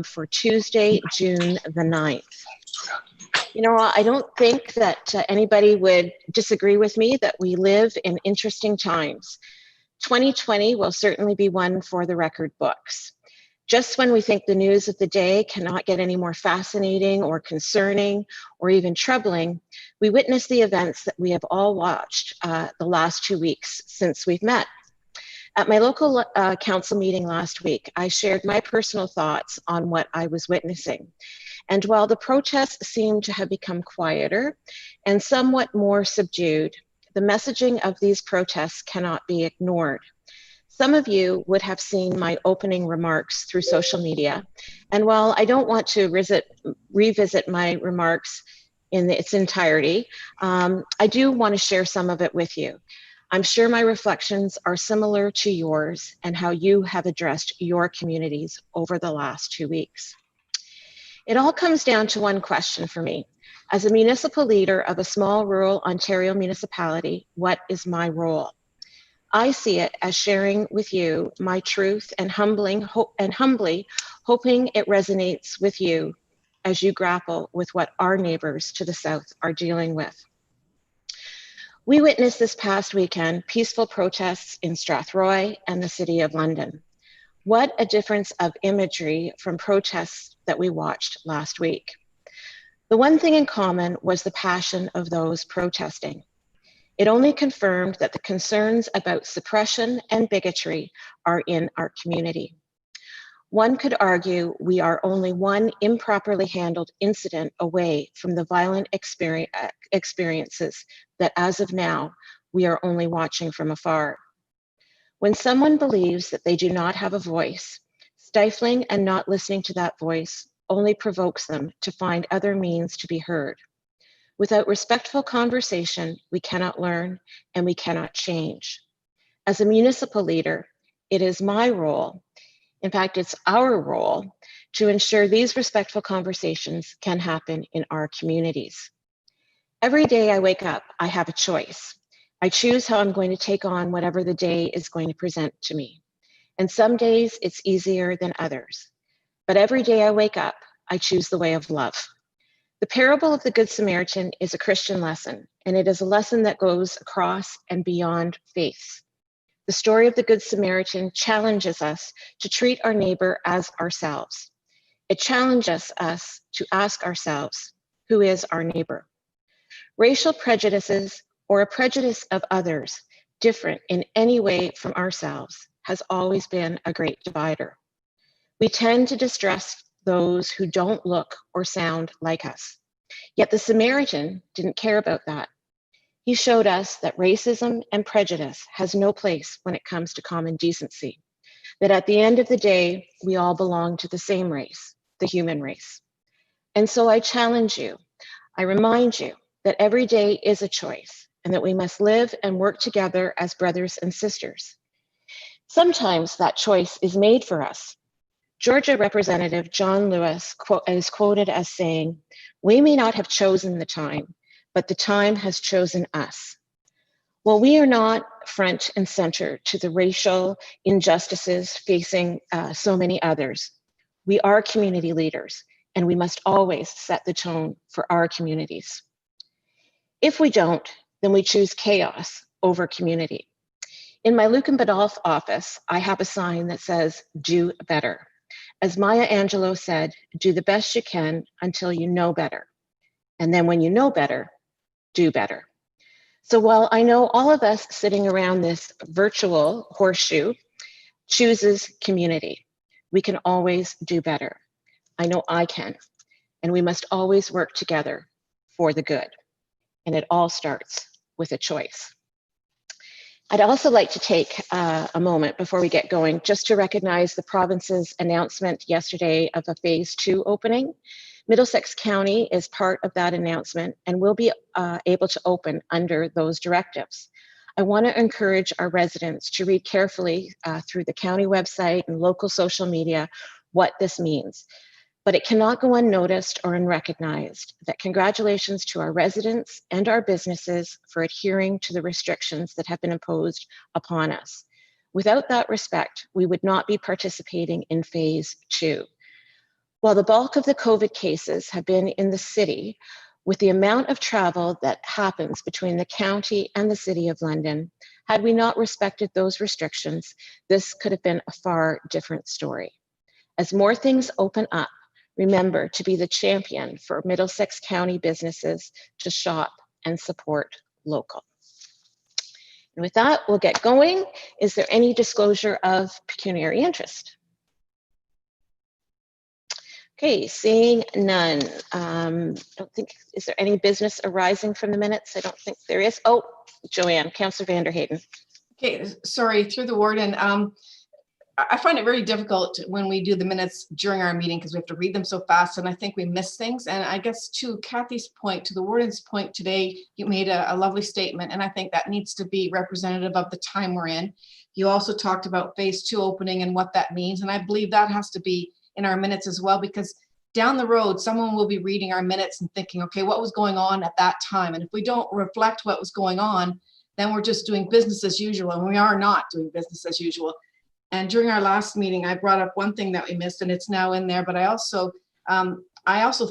for Tuesday, June the 9th. You know, I don't think that anybody would disagree with me that we live in interesting times. 2020 will certainly be one for the record books. Just when we think the news of the day cannot get any more fascinating or concerning or even troubling, we witness the events that we have all watched the last 2 weeks since we've met. At my local council meeting last week, I shared my personal thoughts on what I was witnessing. And while the protests seem to have become quieter and somewhat more subdued, the messaging of these protests cannot be ignored. Some of you would have seen my opening remarks through social media. And while I don't want to revisit my remarks in its entirety, I do want to share some of it with you. I'm sure my reflections are similar to yours and how you have addressed your communities over the last 2 weeks. It all comes down to one question for me. As a municipal leader of a small rural Ontario municipality, what is my role? I see it as sharing with you my truth and humbly hoping it resonates with you as you grapple with what our neighbors to the south are dealing with. We witnessed this past weekend peaceful protests in Strathroy and the City of London. What a difference of imagery from protests that we watched last week. The one thing in common was the passion of those protesting. It only confirmed that the concerns about suppression and bigotry are in our community. One could argue we are only one improperly handled incident away from the violent experiences that as of now, we are only watching from afar. When someone believes that they do not have a voice, stifling and not listening to that voice only provokes them to find other means to be heard. Without respectful conversation, we cannot learn and we cannot change. As a municipal leader, it is my role, in fact, it's our role, to ensure these respectful conversations can happen in our communities. Every day I wake up, I have a choice. I choose how I'm going to take on whatever the day is going to present to me. And some days it's easier than others. But every day I wake up, I choose the way of love. The parable of the Good Samaritan is a Christian lesson, and it is a lesson that goes across and beyond faiths. The story of the Good Samaritan challenges us to treat our neighbor as ourselves. It challenges us to ask ourselves, who is our neighbor? Racial prejudices or a prejudice of others different in any way from ourselves has always been a great divider. We tend to distrust those who don't look or sound like us. Yet the Samaritan didn't care about that. He showed us that racism and prejudice has no place when it comes to common decency, that at the end of the day, we all belong to the same race, the human race. And so I challenge you, I remind you that every day is a choice and that we must live and work together as brothers and sisters. Sometimes that choice is made for us. Georgia Representative John Lewis is quoted as saying, "We may not have chosen the time, but the time has chosen us." Well, we are not front and center to the racial injustices facing so many others. We are community leaders, and we must always set the tone for our communities. If we don't, then we choose chaos over community. In my Luke and Badolf office, I have a sign that says, "Do better." As Maya Angelou said, do the best you can until you know better. And then when you know better, do better. So while I know all of us sitting around this virtual horseshoe chooses community, we can always do better. I know I can, and we must always work together for the good. And it all starts with a choice. I'd also like to take a moment before we get going just to recognize the province's announcement yesterday of a phase 2 opening. Middlesex County is part of that announcement and will be able to open under those directives. I want to encourage our residents to read carefully through the county website and local social media what this means. But it cannot go unnoticed or unrecognized that congratulations to our residents and our businesses for adhering to the restrictions that have been imposed upon us. Without that respect, we would not be participating in phase 2. While the bulk of the COVID cases have been in the city, with the amount of travel that happens between the county and the City of London, had we not respected those restrictions, this could have been a far different story. As more things open up, remember to be the champion for Middlesex County businesses to shop and support local. And with that, we'll get going. Is there any disclosure of pecuniary interest? Okay, seeing none. Don't think, is there any business arising from the minutes? I don't think there is. Oh, Joanne, Councillor Vanderheyden. Okay, sorry, through the warden. I find it very difficult when we do the minutes during our meeting because we have to read them so fast, and I think we miss things. And I guess to Kathy's point, to the warden's point today, you made a lovely statement, and I think that needs to be representative of the time we're in. You also talked about phase 2 opening and what that means, and I believe that has to be in our minutes as well, because down the road, someone will be reading our minutes and thinking, okay, what was going on at that time? And if we don't reflect what was going on, then we're just doing business as usual, and we are not doing business as usual. And during our last meeting, I brought up one thing that we missed, and it's now in there, but I also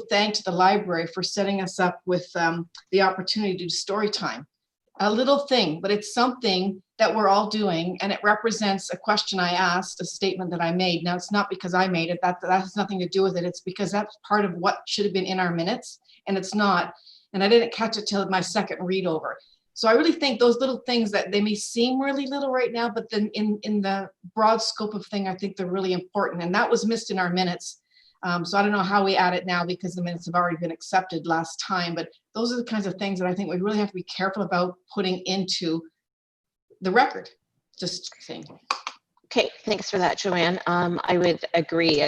thanked the library for setting us up with the opportunity to do story time. A little thing, but it's something that we're all doing, and it represents a question I asked, a statement that I made. Now, it's not because I made it, that has nothing to do with it. It's because that's part of what should have been in our minutes, and it's not. And I didn't catch it till my second read over. So I really think those little things that they may seem really little right now, but then in the broad scope of thing, I think they're really important. And that was missed in our minutes. So I don't know how we add it now because the minutes have already been accepted last time, but those are the kinds of things that I think we really have to be careful about putting into the record. Just saying. Okay, thanks for that, Joanne. I would agree.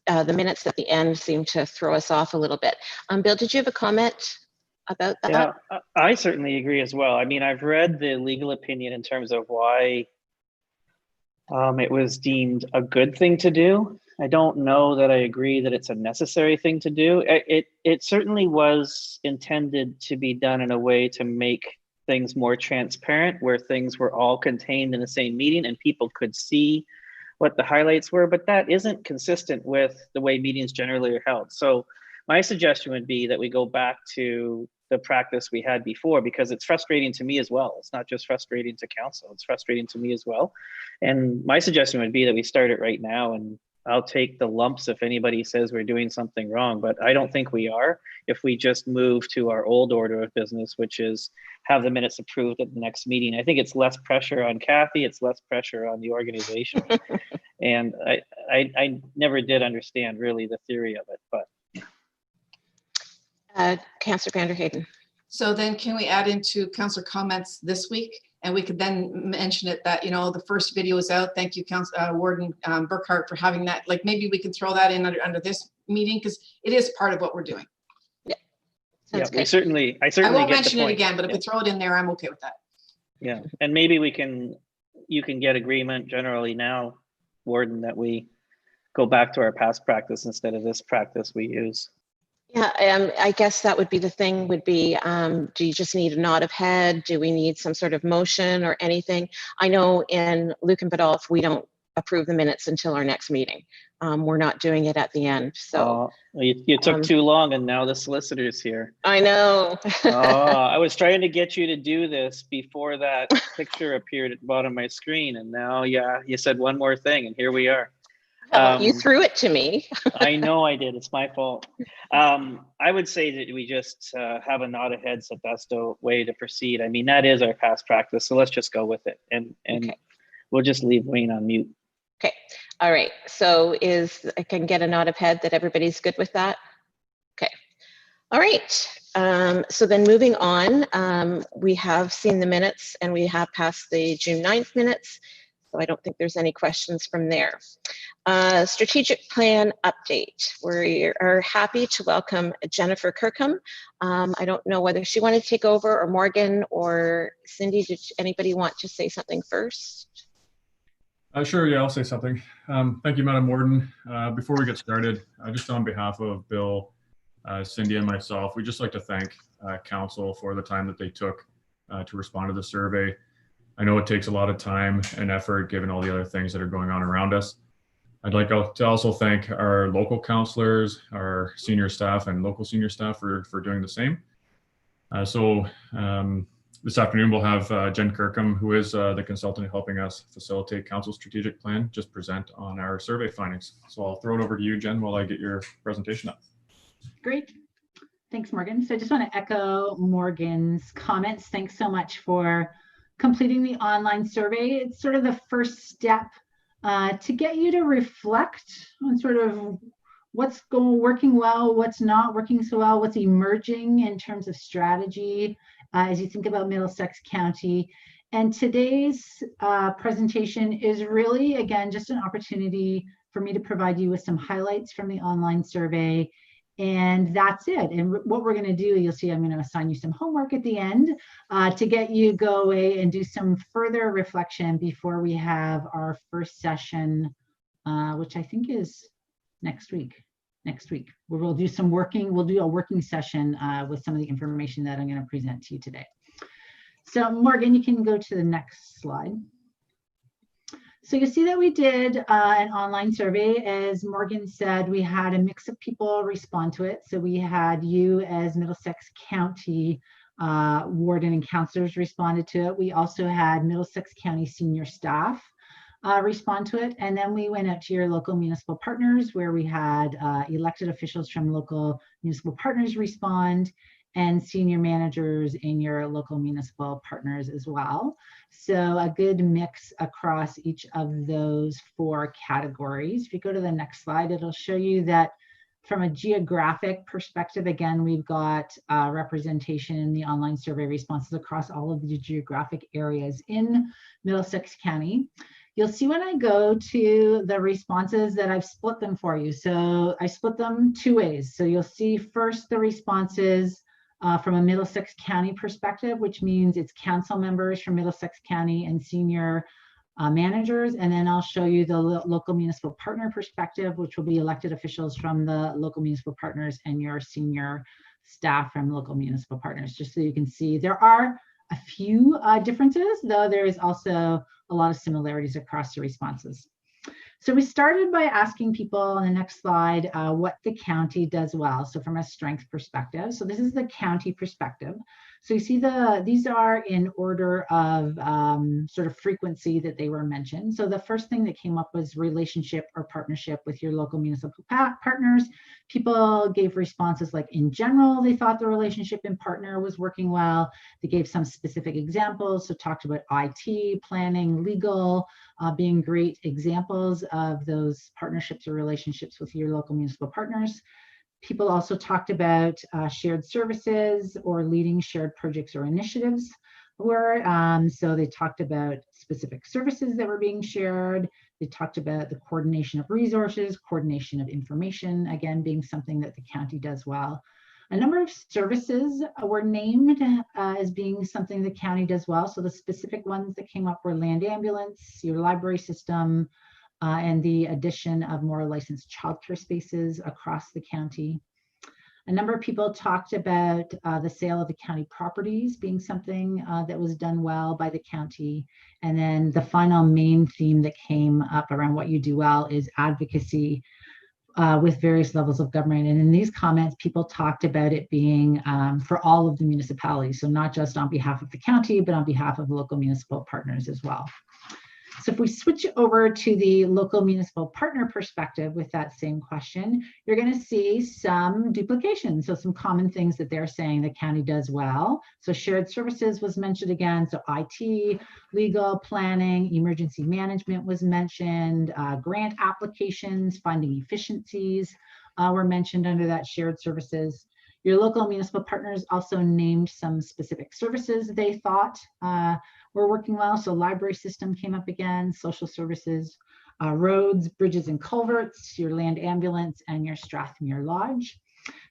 The minutes at the end seem to throw us off a little bit. Bill, did you have a comment about that? Yeah, I certainly agree as well. I mean, I've read the legal opinion in terms of why it was deemed a good thing to do. I don't know that I agree that it's a necessary thing to do. It certainly was intended to be done in a way to make things more transparent, where things were all contained in the same meeting and people could see what the highlights were, but that isn't consistent with the way meetings generally are held. So my suggestion would be that we go back to the practice we had before, because it's frustrating to me as well. It's not just frustrating to council, it's frustrating to me as well. And my suggestion would be that we start it right now, and I'll take the lumps if anybody says we're doing something wrong, but I don't think we are if we just move to our old order of business, which is have the minutes approved at the next meeting. I think it's less pressure on Kathy, it's less pressure on the organization. And I never did understand really the theory of it, but. Councillor Vanderheyden. So then can we add into councillor comments this week? And we could then mention it that, you know, the first video is out. Thank you, Warden Burkhart, for having that. Like maybe we can throw that in under this meeting, because it is part of what we're doing. Yeah, yeah, I certainly I won't mention it again, but if we throw it in there, I'm okay with that. Yeah, and maybe you can get agreement generally now, Warden, that we go back to our past practice instead of this practice we use. Yeah, I guess that would be the thing would be, do you just need a nod of head? Do we need some sort of motion or anything? I know in Luke and Badolf, we don't approve the minutes until our next meeting. We're not doing it at the end. So you took too long, and now the solicitor's here. I know. I was trying to get you to do this before that picture appeared at the bottom of my screen. And now, yeah, you said one more thing and here we are. You threw it to me. I know I did. It's my fault. I would say that we just have a nod of heads that that's the way to proceed. I mean, that is our past practice. So let's just go with it. And okay. We'll just leave Wayne on mute. Okay. All right. So I can get a nod of head that everybody's good with that? Okay. All right. So then moving on, we have seen the minutes and we have passed the June 9th minutes. So I don't think there's any questions from there. Strategic plan update. We are happy to welcome Jennifer Kirkham. I don't know whether she wanted to take over, or Morgan or Cindy. Did anybody want to say something first? Sure, yeah, I'll say something. Thank you, Madam Warden. Before we get started, just on behalf of Bill, Cindy, and myself, we'd just like to thank Council for the time that they took to respond to the survey. I know it takes a lot of time and effort given all the other things that are going on around us. I'd like to also thank our local counselors, our senior staff and local senior staff for doing the same. This afternoon we'll have Jen Kirkham, who is the consultant helping us facilitate council's strategic plan, just present on our survey findings. So I'll throw it over to you, Jen, while I get your presentation up. Great. Thanks, Morgan. So I just want to echo Morgan's comments. Thanks so much for completing the online survey. It's sort of the first step to get you to reflect on sort of what's working well, what's not working so well, what's emerging in terms of strategy as you think about Middlesex County. And today's presentation is really, again, just an opportunity for me to provide you with some highlights from the online survey. And that's it. And what we're going to do, you'll see I'm going to assign you some homework at the end to get you go away and do some further reflection before we have our first session, which I think is next week. Where we'll do some working, we'll do a working session with some of the information that I'm going to present to you today. So Morgan, you can go to the next slide. So you see that we did an online survey. As Morgan said, we had a mix of people respond to it. So we had you as Middlesex County warden and counselors responded to it. We also had Middlesex County senior staff respond to it. And then we went out to your local municipal partners, where we had elected officials from local municipal partners respond, and senior managers in your local municipal partners as well. So a good mix across each of those 4 categories. If you go to the next slide, it'll show you that from a geographic perspective, again, we've got representation in the online survey responses across all of the geographic areas in Middlesex County. You'll see when I go to the responses that I've split them for you. So I split them 2 ways. So you'll see first the responses from a Middlesex County perspective, which means it's council members from Middlesex County and senior managers. And then I'll show you the local municipal partner perspective, which will be elected officials from the local municipal partners and your senior staff from local municipal partners, just so you can see there are a few differences, though there is also a lot of similarities across the responses. So we started by asking people on the next slide what the county does well. So from a strength perspective, so this is the county perspective. So you see these are in order of sort of frequency that they were mentioned. So the first thing that came up was relationship or partnership with your local municipal partners. People gave responses like, in general, they thought the relationship and partner was working well. They gave some specific examples. So talked about IT, planning, legal, being great examples of those partnerships or relationships with your local municipal partners. People also talked about shared services or leading shared projects or initiatives. So they talked about specific services that were being shared. They talked about the coordination of resources, coordination of information, again, being something that the county does well. A number of services were named as being something the county does well. So the specific ones that came up were land ambulance, your library system, and the addition of more licensed childcare spaces across the county. A number of people talked about the sale of the county properties being something that was done well by the county. And then the final main theme that came up around what you do well is advocacy with various levels of government. And in these comments, people talked about it being for all of the municipalities. So not just on behalf of the county, but on behalf of local municipal partners as well. So if we switch over to the local municipal partner perspective with that same question, you're going to see some duplication. So some common things that they're saying the county does well. So shared services was mentioned again. So IT, legal, planning, emergency management was mentioned. Grant applications, finding efficiencies were mentioned under that shared services. Your local municipal partners also named some specific services they thought were working well. So library system came up again, social services, roads, bridges and culverts, your land ambulance, and your Strathmere Lodge.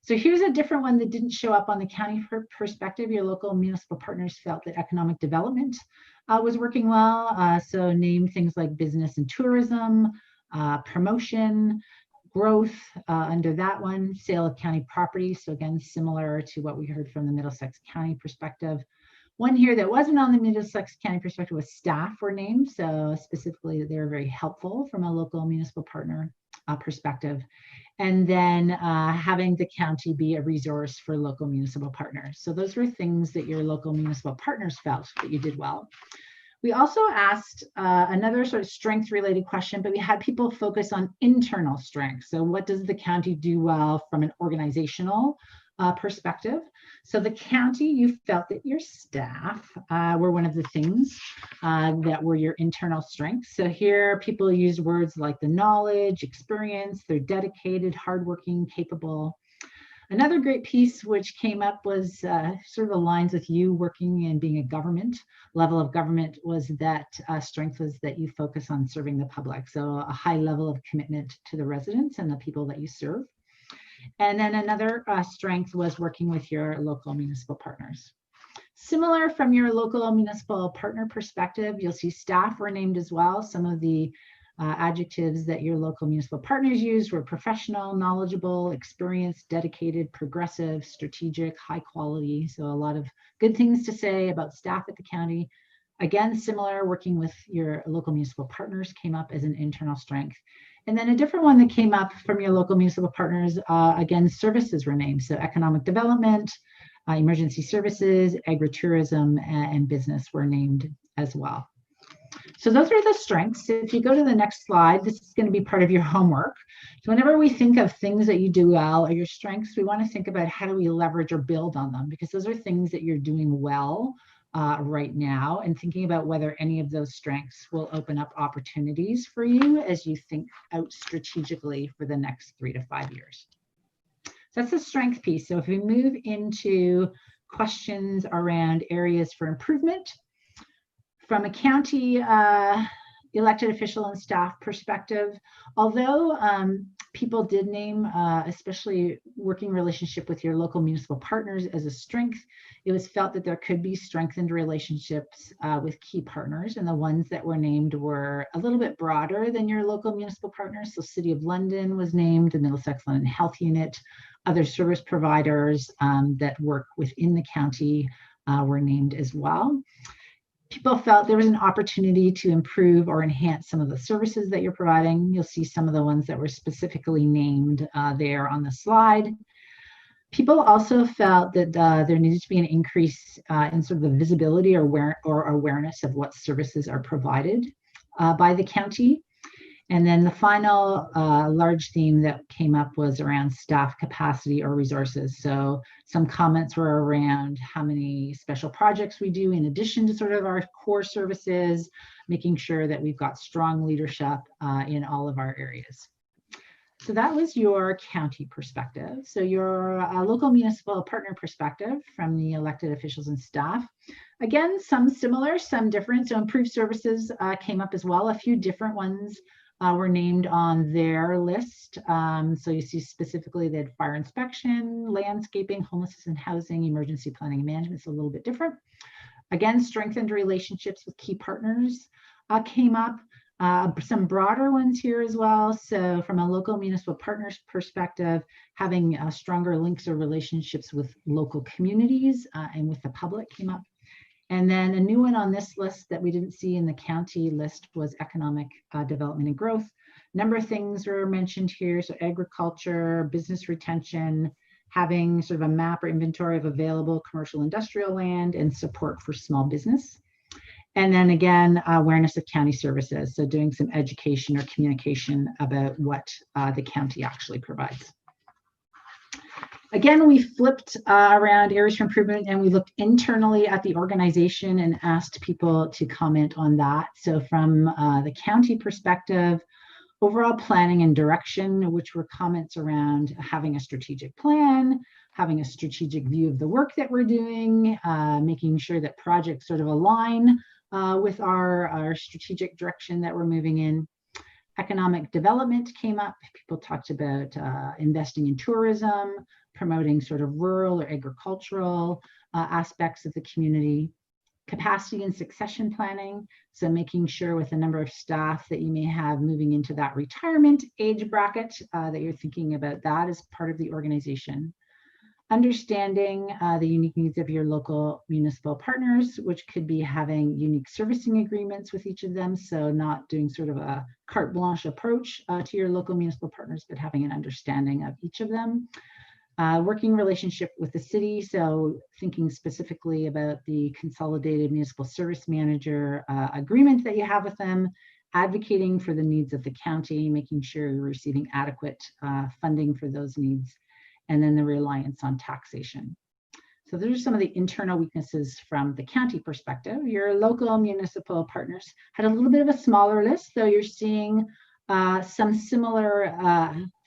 So here's a different one that didn't show up on the county perspective. Your local municipal partners felt that economic development was working well. So named things like business and tourism, promotion, growth under that one, sale of county property. So again, similar to what we heard from the Middlesex County perspective. One here that wasn't on the Middlesex County perspective was staff were named. So specifically, they're very helpful from a local municipal partner perspective. And then having the county be a resource for local municipal partners. So those were things that your local municipal partners felt that you did well. We also asked another sort of strength related question, but we had people focus on internal strengths. So what does the county do well from an organizational perspective? So the county, you felt that your staff were one of the things that were your internal strengths. So here people use words like the knowledge, experience, they're dedicated, hardworking, capable. Another great piece which came up was sort of aligns with you working and being a government level of government, was that strength was that you focus on serving the public. So a high level of commitment to the residents and the people that you serve. And then another strength was working with your local municipal partners. Similar from your local municipal partner perspective, you'll see staff were named as well. Some of the adjectives that your local municipal partners used were professional, knowledgeable, experienced, dedicated, progressive, strategic, high quality. So a lot of good things to say about staff at the county. Again, similar, working with your local municipal partners came up as an internal strength. And then a different one that came up from your local municipal partners, again, services were named. So economic development, emergency services, agritourism, and business were named as well. So those are the strengths. If you go to the next slide, this is going to be part of your homework. So whenever we think of things that you do well or your strengths, we want to think about how do we leverage or build on them, because those are things that you're doing well right now, and thinking about whether any of those strengths will open up opportunities for you as you think out strategically for the next 3 to 5 years. So that's the strength piece. So if we move into questions around areas for improvement, from a county elected official and staff perspective, although people did name, especially working relationship with your local municipal partners as a strength, it was felt that there could be strengthened relationships with key partners, and the ones that were named were a little bit broader than your local municipal partners. So City of London was named, the Middlesex London Health Unit, other service providers that work within the county were named as well. People felt there was an opportunity to improve or enhance some of the services that you're providing. You'll see some of the ones that were specifically named there on the slide. People also felt that there needed to be an increase in sort of the visibility or awareness of what services are provided by the county. And then the final large theme that came up was around staff capacity or resources. So some comments were around how many special projects we do in addition to sort of our core services, making sure that we've got strong leadership in all of our areas. So that was your county perspective. So your local municipal partner perspective from the elected officials and staff. Again, some similar, some different. So improved services came up as well. A few different ones were named on their list. So you see specifically they had fire inspection, landscaping, homelessness and housing, emergency planning and management. It's a little bit different. Again, strengthened relationships with key partners came up. Some broader ones here as well. So from a local municipal partners perspective, having stronger links or relationships with local communities and with the public came up. And then a new one on this list that we didn't see in the county list was economic development and growth. A number of things were mentioned here. So agriculture, business retention, having sort of a map or inventory of available commercial industrial land, and support for small business. And then again, awareness of county services. So doing some education or communication about what the county actually provides. Again, we flipped around areas for improvement, and we looked internally at the organization and asked people to comment on that. So from the county perspective, overall planning and direction, which were comments around having a strategic plan, having a strategic view of the work that we're doing, making sure that projects sort of align with our strategic direction that we're moving in. Economic development came up. People talked about investing in tourism, promoting sort of rural or agricultural aspects of the community. Capacity and succession planning, so making sure with the number of staff that you may have moving into that retirement age bracket that you're thinking about that as part of the organization. understanding the unique needs of your local municipal partners, which could be having unique servicing agreements with each of them. So not doing sort of a carte blanche approach to your local municipal partners, but having an understanding of each of them. Working relationship with the city, so thinking specifically about the consolidated municipal service manager agreement that you have with them, advocating for the needs of the county, making sure you're receiving adequate funding for those needs, and then the reliance on taxation. So those are some of the internal weaknesses from the county perspective. Your local municipal partners had a little bit of a smaller list, though you're seeing some similar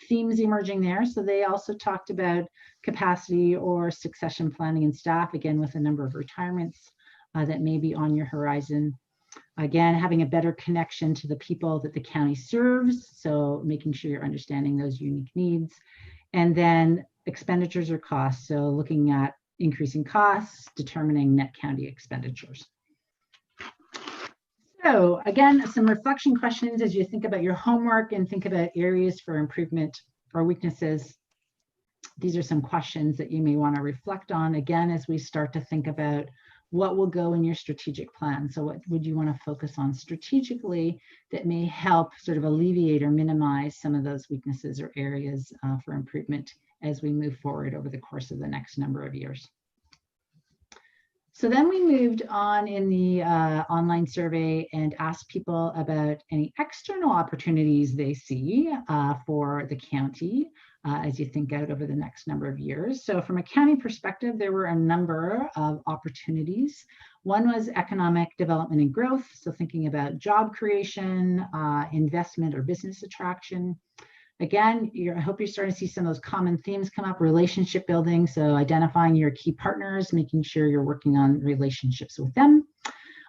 themes emerging there. So they also talked about capacity or succession planning and staff, again, with a number of retirements that may be on your horizon. Again, having a better connection to the people that the county serves. So making sure you're understanding those unique needs. And then expenditures or costs. So looking at increasing costs, determining net county expenditures. So again, some reflection questions as you think about your homework and think about areas for improvement or weaknesses. These are some questions that you may want to reflect on again as we start to think about what will go in your strategic plan. So what would you want to focus on strategically that may help sort of alleviate or minimize some of those weaknesses or areas for improvement as we move forward over the course of the next number of years. So then we moved on in the online survey and asked people about any external opportunities they see for the county as you think out over the next number of years. So from a county perspective, there were a number of opportunities. One was economic development and growth. So thinking about job creation, investment or business attraction. Again, I hope you're starting to see some of those common themes come up, relationship building. So identifying your key partners, making sure you're working on relationships with them.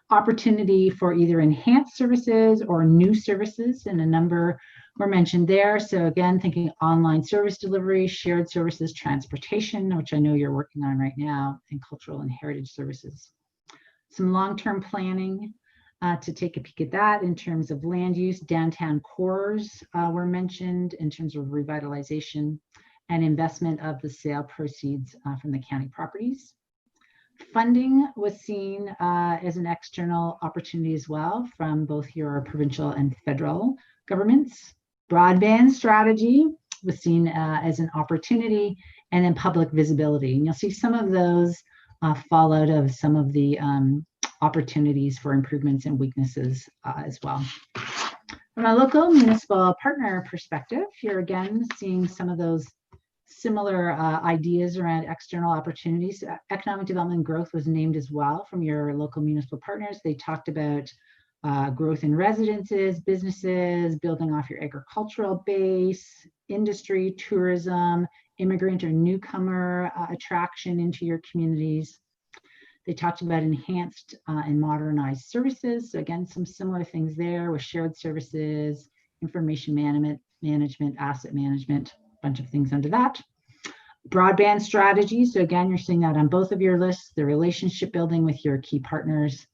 Opportunity for either enhanced services or new services, and a number were mentioned there. So again, thinking online service delivery, shared services, transportation, which I know you're working on right now, and cultural and heritage services. Some long-term planning to take a peek at that in terms of land use. Downtown cores were mentioned in terms of revitalization and investment of the sale proceeds from the county properties. Funding was seen as an external opportunity as well from both your provincial and federal governments. Broadband strategy was seen as an opportunity, and then public visibility. And you'll see some of those fall out of some of the opportunities for improvements and weaknesses as well. From a local municipal partner perspective, you're again seeing some of those similar ideas around external opportunities. Economic development and growth was named as well from your local municipal partners. They talked about growth in residences, businesses, building off your agricultural base, industry, tourism, immigrant or newcomer attraction into your communities. They talked about enhanced and modernized services. So again, some similar things there with shared services, information management, asset management, a bunch of things under that. Broadband strategy. So again, you're seeing that on both of your lists, the relationship building with your key partners,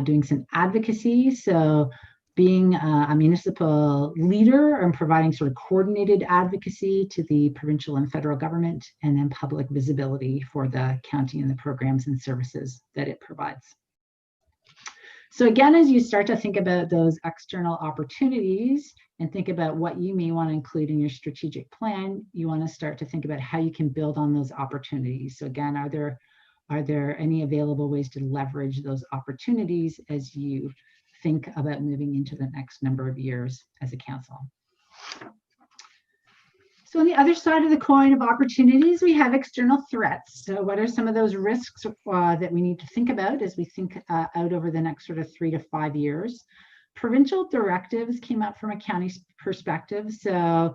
doing some advocacy. So being a municipal leader and providing sort of coordinated advocacy to the provincial and federal government, and then public visibility for the county and the programs and services that it provides. So again, as you start to think about those external opportunities and think about what you may want to include in your strategic plan, you want to start to think about how you can build on those opportunities. So again, are there any available ways to leverage those opportunities as you think about moving into the next number of years as a council? So on the other side of the coin of opportunities, we have external threats. So what are some of those risks that we need to think about as we think out over the next sort of 3 to 5 years? Provincial directives came up from a county perspective. So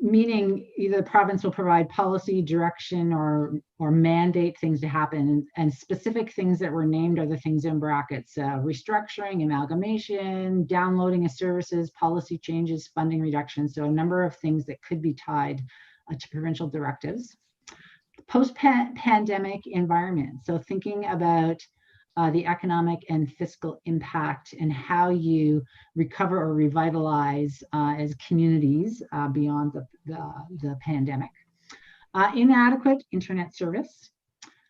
meaning either the province will provide policy direction or mandate things to happen, and specific things that were named are the things in brackets: restructuring, amalgamation, downloading of services, policy changes, funding reduction. So a number of things that could be tied to provincial directives. Post-pandemic environment. So thinking about the economic and fiscal impact and how you recover or revitalize as communities beyond the pandemic. Inadequate internet service,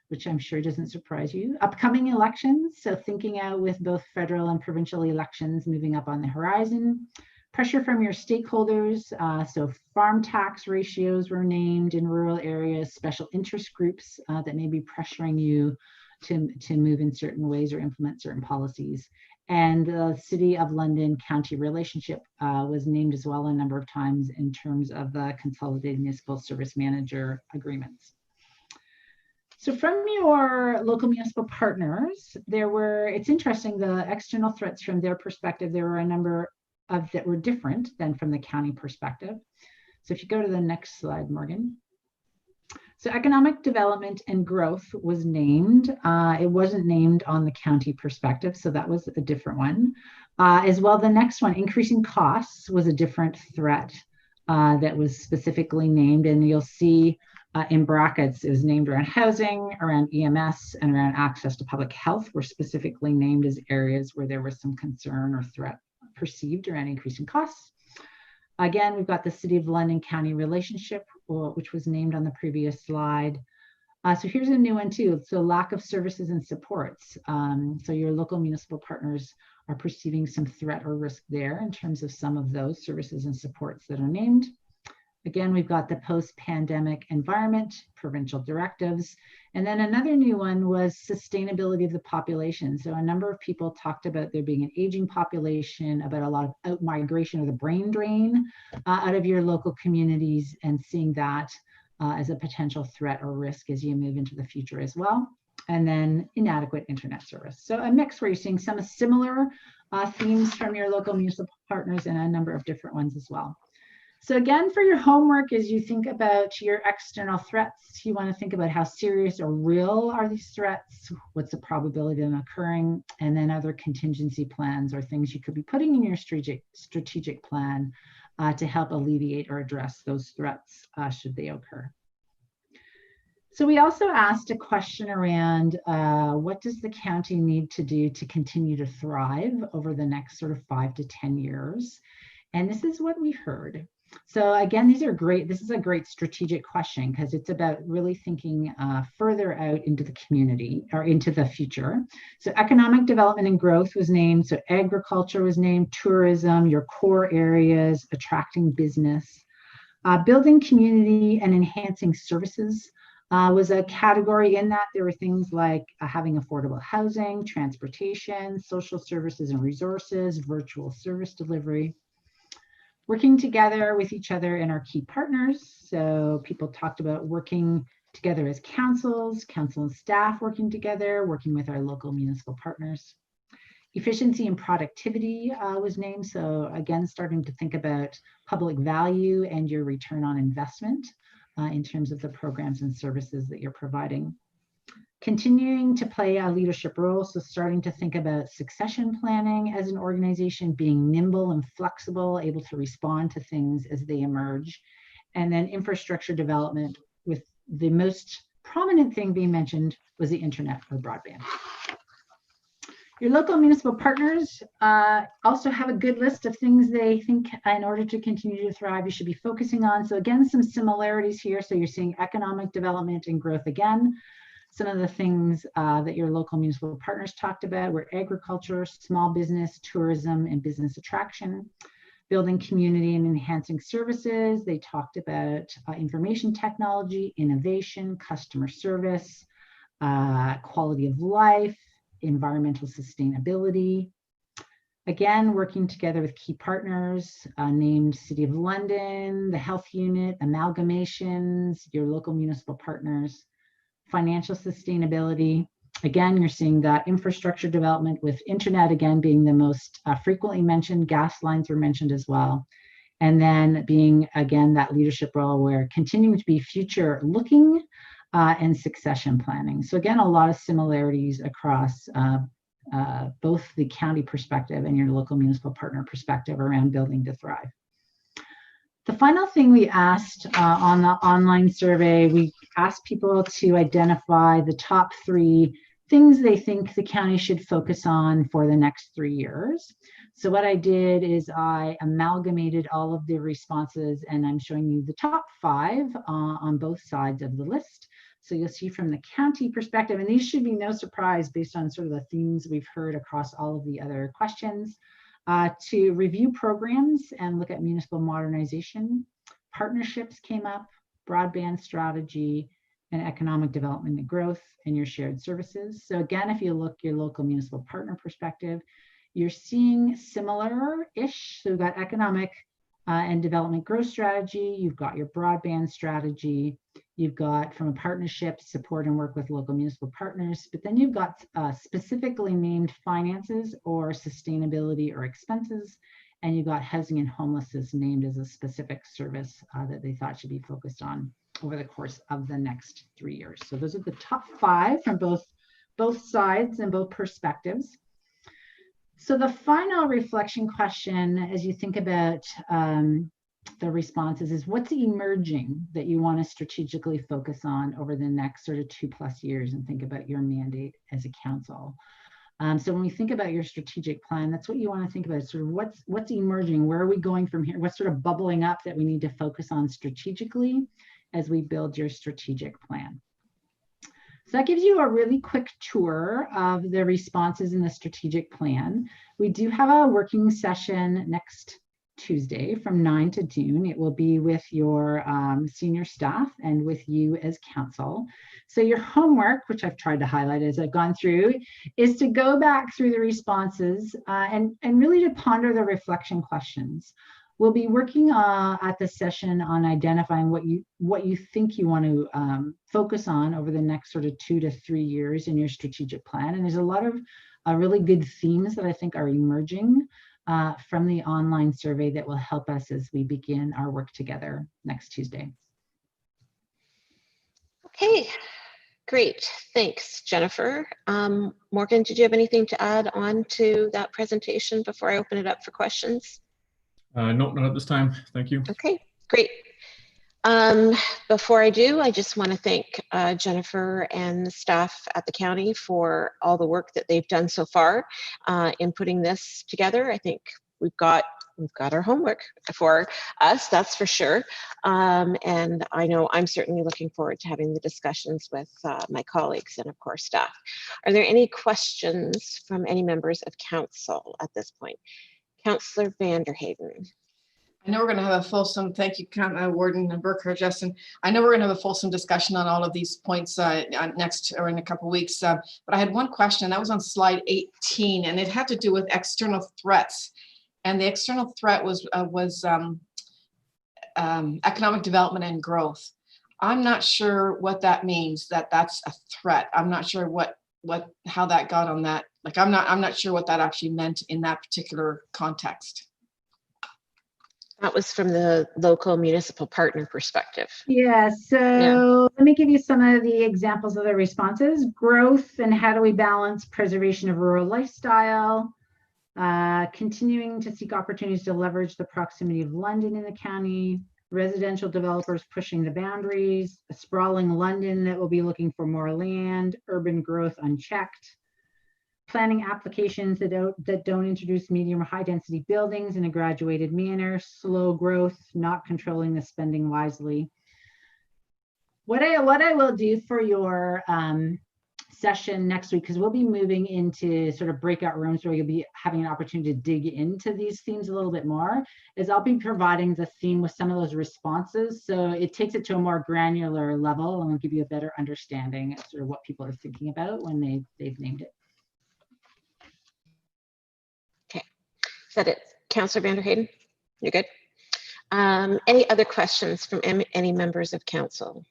which I'm sure doesn't surprise you. Upcoming elections, so thinking out with both federal and provincial elections moving up on the horizon. Pressure from your stakeholders, so farm tax ratios were named in rural areas, special interest groups that may be pressuring you to move in certain ways or implement certain policies. And the City of London County relationship was named as well a number of times in terms of the Consolidated Municipal Service Manager agreements. So from your local municipal partners, it's interesting, the external threats from their perspective, there were a number of that were different than from the county perspective. So if you go to the next slide, Morgan. So economic development and growth was named. It wasn't named on the county perspective, so that was a different one. As well, the next one, increasing costs, was a different threat that was specifically named. And you'll see in brackets, it was named around housing, around EMS, and around access to public health were specifically named as areas where there was some concern or threat perceived around increasing costs. Again, we've got the City of London County relationship, which was named on the previous slide. So here's a new one too. So lack of services and supports. So your local municipal partners are perceiving some threat or risk there in terms of some of those services and supports that are named. Again, we've got the post-pandemic environment, provincial directives, and then another new one was sustainability of the population. So a number of people talked about there being an aging population, about a lot of out-migration or the brain drain out of your local communities, and seeing that as a potential threat or risk as you move into the future as well. And then inadequate internet service. So a mix where you're seeing some similar themes from your local municipal partners and a number of different ones as well. So again, for your homework, as you think about your external threats, you want to think about how serious or real are these threats, what's the probability of them occurring, and then other contingency plans or things you could be putting in your strategic plan to help alleviate or address those threats should they occur. So we also asked a question around what does the county need to do to continue to thrive over the next sort of 5 to 10 years? And this is what we heard. So again, these are great. This is a great strategic question because it's about really thinking further out into the community or into the future. So economic development and growth was named. So agriculture was named, tourism, your core areas, attracting business. Building community and enhancing services was a category in that. There were things like having affordable housing, transportation, social services and resources, virtual service delivery. Working together with each other and our key partners. So people talked about working together as councils, council and staff working together, working with our local municipal partners. Efficiency and productivity was named. So again, starting to think about public value and your return on investment in terms of the programs and services that you're providing. Continuing to play a leadership role, so starting to think about succession planning as an organization, being nimble and flexible, able to respond to things as they emerge. And then infrastructure development, with the most prominent thing being mentioned was the internet or broadband. Your local municipal partners also have a good list of things they think in order to continue to thrive you should be focusing on. So again, some similarities here. So you're seeing economic development and growth again. Some of the things that your local municipal partners talked about were agriculture, small business, tourism, and business attraction. Building community and enhancing services. They talked about information technology, innovation, customer service, quality of life, environmental sustainability. Again, working together with key partners named City of London, the health unit, amalgamations, your local municipal partners. Financial sustainability. Again, you're seeing that infrastructure development with internet again being the most frequently mentioned. Gas lines were mentioned as well. And then being again that leadership role where continuing to be future looking and succession planning. So again, a lot of similarities across both the county perspective and your local municipal partner perspective around building to thrive. The final thing we asked on the online survey, we asked people to identify the top 3 things they think the county should focus on for the next 3 years. So what I did is I amalgamated all of the responses, and I'm showing you the top 5 on both sides of the list. So you'll see from the county perspective, and these should be no surprise based on sort of the themes we've heard across all of the other questions, to review programs and look at municipal modernization. Partnerships came up, broadband strategy, and economic development and growth, and your shared services. So again, if you look your local municipal partner perspective, you're seeing similar-ish. So we've got economic and development growth strategy, you've got your broadband strategy, you've got from a partnership, support and work with local municipal partners, but then you've got specifically named finances or sustainability or expenses, and you've got housing and homelessness named as a specific service that they thought should be focused on over the course of the next 3 years. So those are the top 5 from both sides and both perspectives. So the final reflection question, as you think about the responses, is what's emerging that you want to strategically focus on over the next sort of 2+ years, and think about your mandate as a council. So when we think about your strategic plan, that's what you want to think about, sort of what's emerging, where are we going from here, what's sort of bubbling up that we need to focus on strategically as we build your strategic plan. So that gives you a really quick tour of the responses in the strategic plan. We do have a working session next Tuesday from 9 to June. It will be with your senior staff and with you as council. So your homework, which I've tried to highlight as I've gone through, is to go back through the responses and really to ponder the reflection questions. We'll be working at the session on identifying what you think you want to focus on over the next sort of 2 to 3 years in your strategic plan. And there's a lot of really good themes that I think are emerging from the online survey that will help us as we begin our work together next Tuesday. Okay, great. Thanks, Jennifer. Morgan, did you have anything to add on to that presentation before I open it up for questions? Nope, not at this time. Thank you. Okay, great. Before I do, I just want to thank Jennifer and the staff at the county for all the work that they've done so far in putting this together. I think we've got our homework for us, that's for sure. And I know I'm certainly looking forward to having the discussions with my colleagues and of course staff. Are there any questions from any members of council at this point? Councillor Vanderhaden. I know we're going to have a fulsome, thank you, Warden Burkhardt, Justin. I know we're going to have a fulsome discussion on all of these points next or in a couple of weeks. But I had one question that was on slide 18, and it had to do with external threats. And the external threat was economic development and growth. I'm not sure what that means. That's a threat. I'm not sure how that got on that. Like I'm not sure what that actually meant in that particular context. That was from the local municipal partner perspective. Yeah, so let me give you some of the examples of the responses. Growth and how do we balance preservation of rural lifestyle, continuing to seek opportunities to leverage the proximity of London in the county, residential developers pushing the boundaries, a sprawling London that will be looking for more land, urban growth unchecked, planning applications that don't introduce medium or high density buildings in a graduated manner, slow growth, not controlling the spending wisely. What I will do for your session next week, because we'll be moving into sort of breakout rooms where you'll be having an opportunity to dig into these themes a little bit more, is I'll be providing the theme with some of those responses. So it takes it to a more granular level and will give you a better understanding of sort of what people are thinking about when they've named it. Is that it, Councillor Vanderhaden? You're good. Any other questions from any members of council?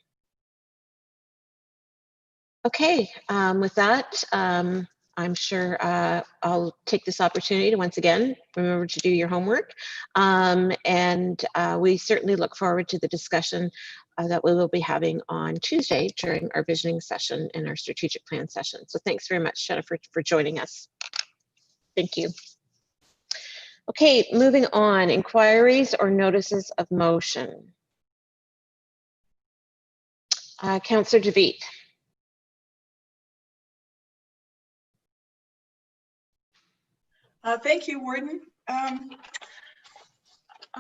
Okay, with that, I'm sure I'll take this opportunity to once again remember to do your homework, and we certainly look forward to the discussion that we will be having on Tuesday during our visioning session and our strategic plan session. So thanks very much, Jennifer, for joining us. Thank you. Okay, moving on, inquiries or notices of motion. Councillor DeVitt. Thank you, Warden. I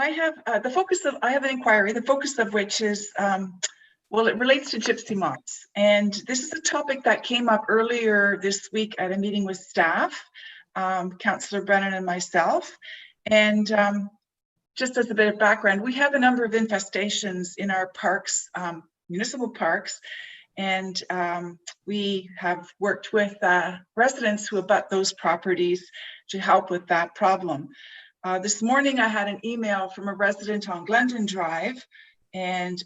have I have an inquiry, the focus of which is, well, it relates to gypsy moths. And this is a topic that came up earlier this week at a meeting with staff, Councillor Brennan and myself. And just as a bit of background, we have a number of infestations in our parks, municipal parks. And we have worked with residents who abut those properties to help with that problem. This morning, I had an email from a resident on Glendon Drive, and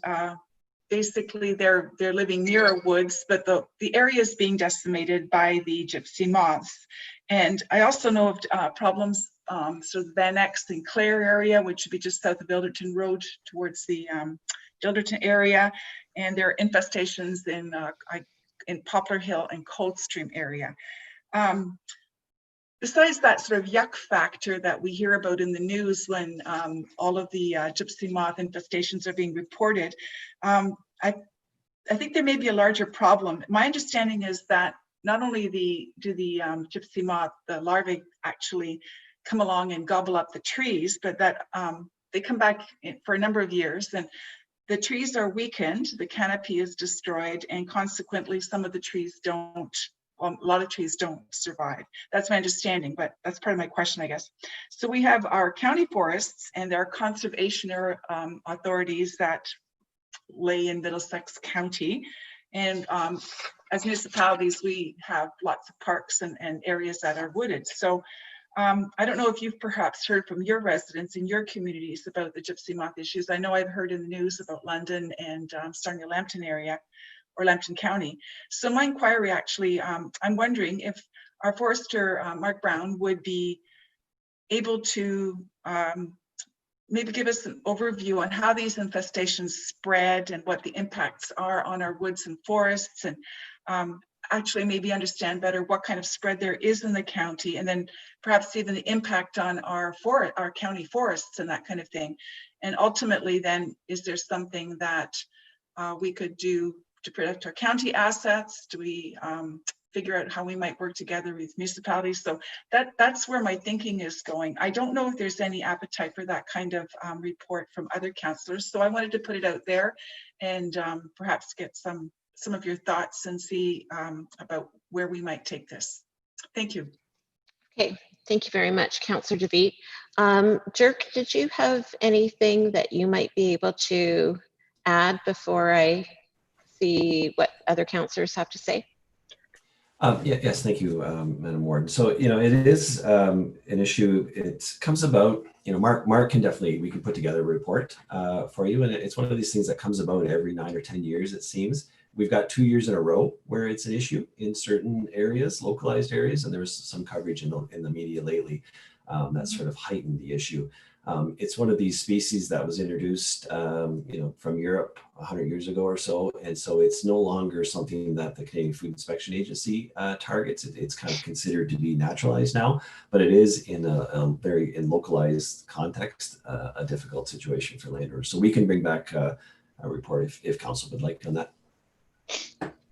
basically they're living near a woods, but the area is being decimated by the gypsy moths. And I also know of problems, so the Van X and Clare area, which would be just south of Ilderton Road towards the Ilderton area, and there are infestations in Poplar Hill and Coldstream area. Besides that sort of yuck factor that we hear about in the news when all of the gypsy moth infestations are being reported, I think there may be a larger problem. My understanding is that not only do the gypsy moth, the larvae actually come along and gobble up the trees, but that they come back for a number of years, and the trees are weakened, the canopy is destroyed, and consequently some of the trees don't, well, a lot of trees don't survive. That's my understanding, but that's part of my question, I guess. So we have our county forests and there are conservation authorities that lay in Middlesex County. And as municipalities, we have lots of parks and areas that are wooded. So I don't know if you've perhaps heard from your residents in your communities about the gypsy moth issues. I know I've heard in the news about London and Sarnia-Lambton area, or Lambton County. So my inquiry actually, I'm wondering if our forester, Mark Brown, would be able to maybe give us an overview on how these infestations spread and what the impacts are on our woods and forests, and actually maybe understand better what kind of spread there is in the county, and then perhaps even the impact on our county forests and that kind of thing. And ultimately then, is there something that we could do to protect our county assets? Do we figure out how we might work together with municipalities? So that's where my thinking is going. I don't know if there's any appetite for that kind of report from other councillors. So I wanted to put it out there and perhaps get some of your thoughts and see about where we might take this. Thank you. Okay, thank you very much, Councillor DeVitt. Dirk, did you have anything that you might be able to add before I see what other councillors have to say? Yes, thank you, Madam Warden. So, it is an issue. It comes about, Mark can definitely, we can put together a report for you. And it's one of these things that comes about every 9 or 10 years, it seems. We've got 2 years in a row where it's an issue in certain areas, localized areas, and there was some coverage in the media lately that sort of heightened the issue. It's one of these species that was introduced, from Europe 100 years ago or so, and so it's no longer something that the Canadian Food Inspection Agency targets. It's kind of considered to be naturalized now, but it is in a very localized context, a difficult situation for landowners. So we can bring back a report if council would like on that.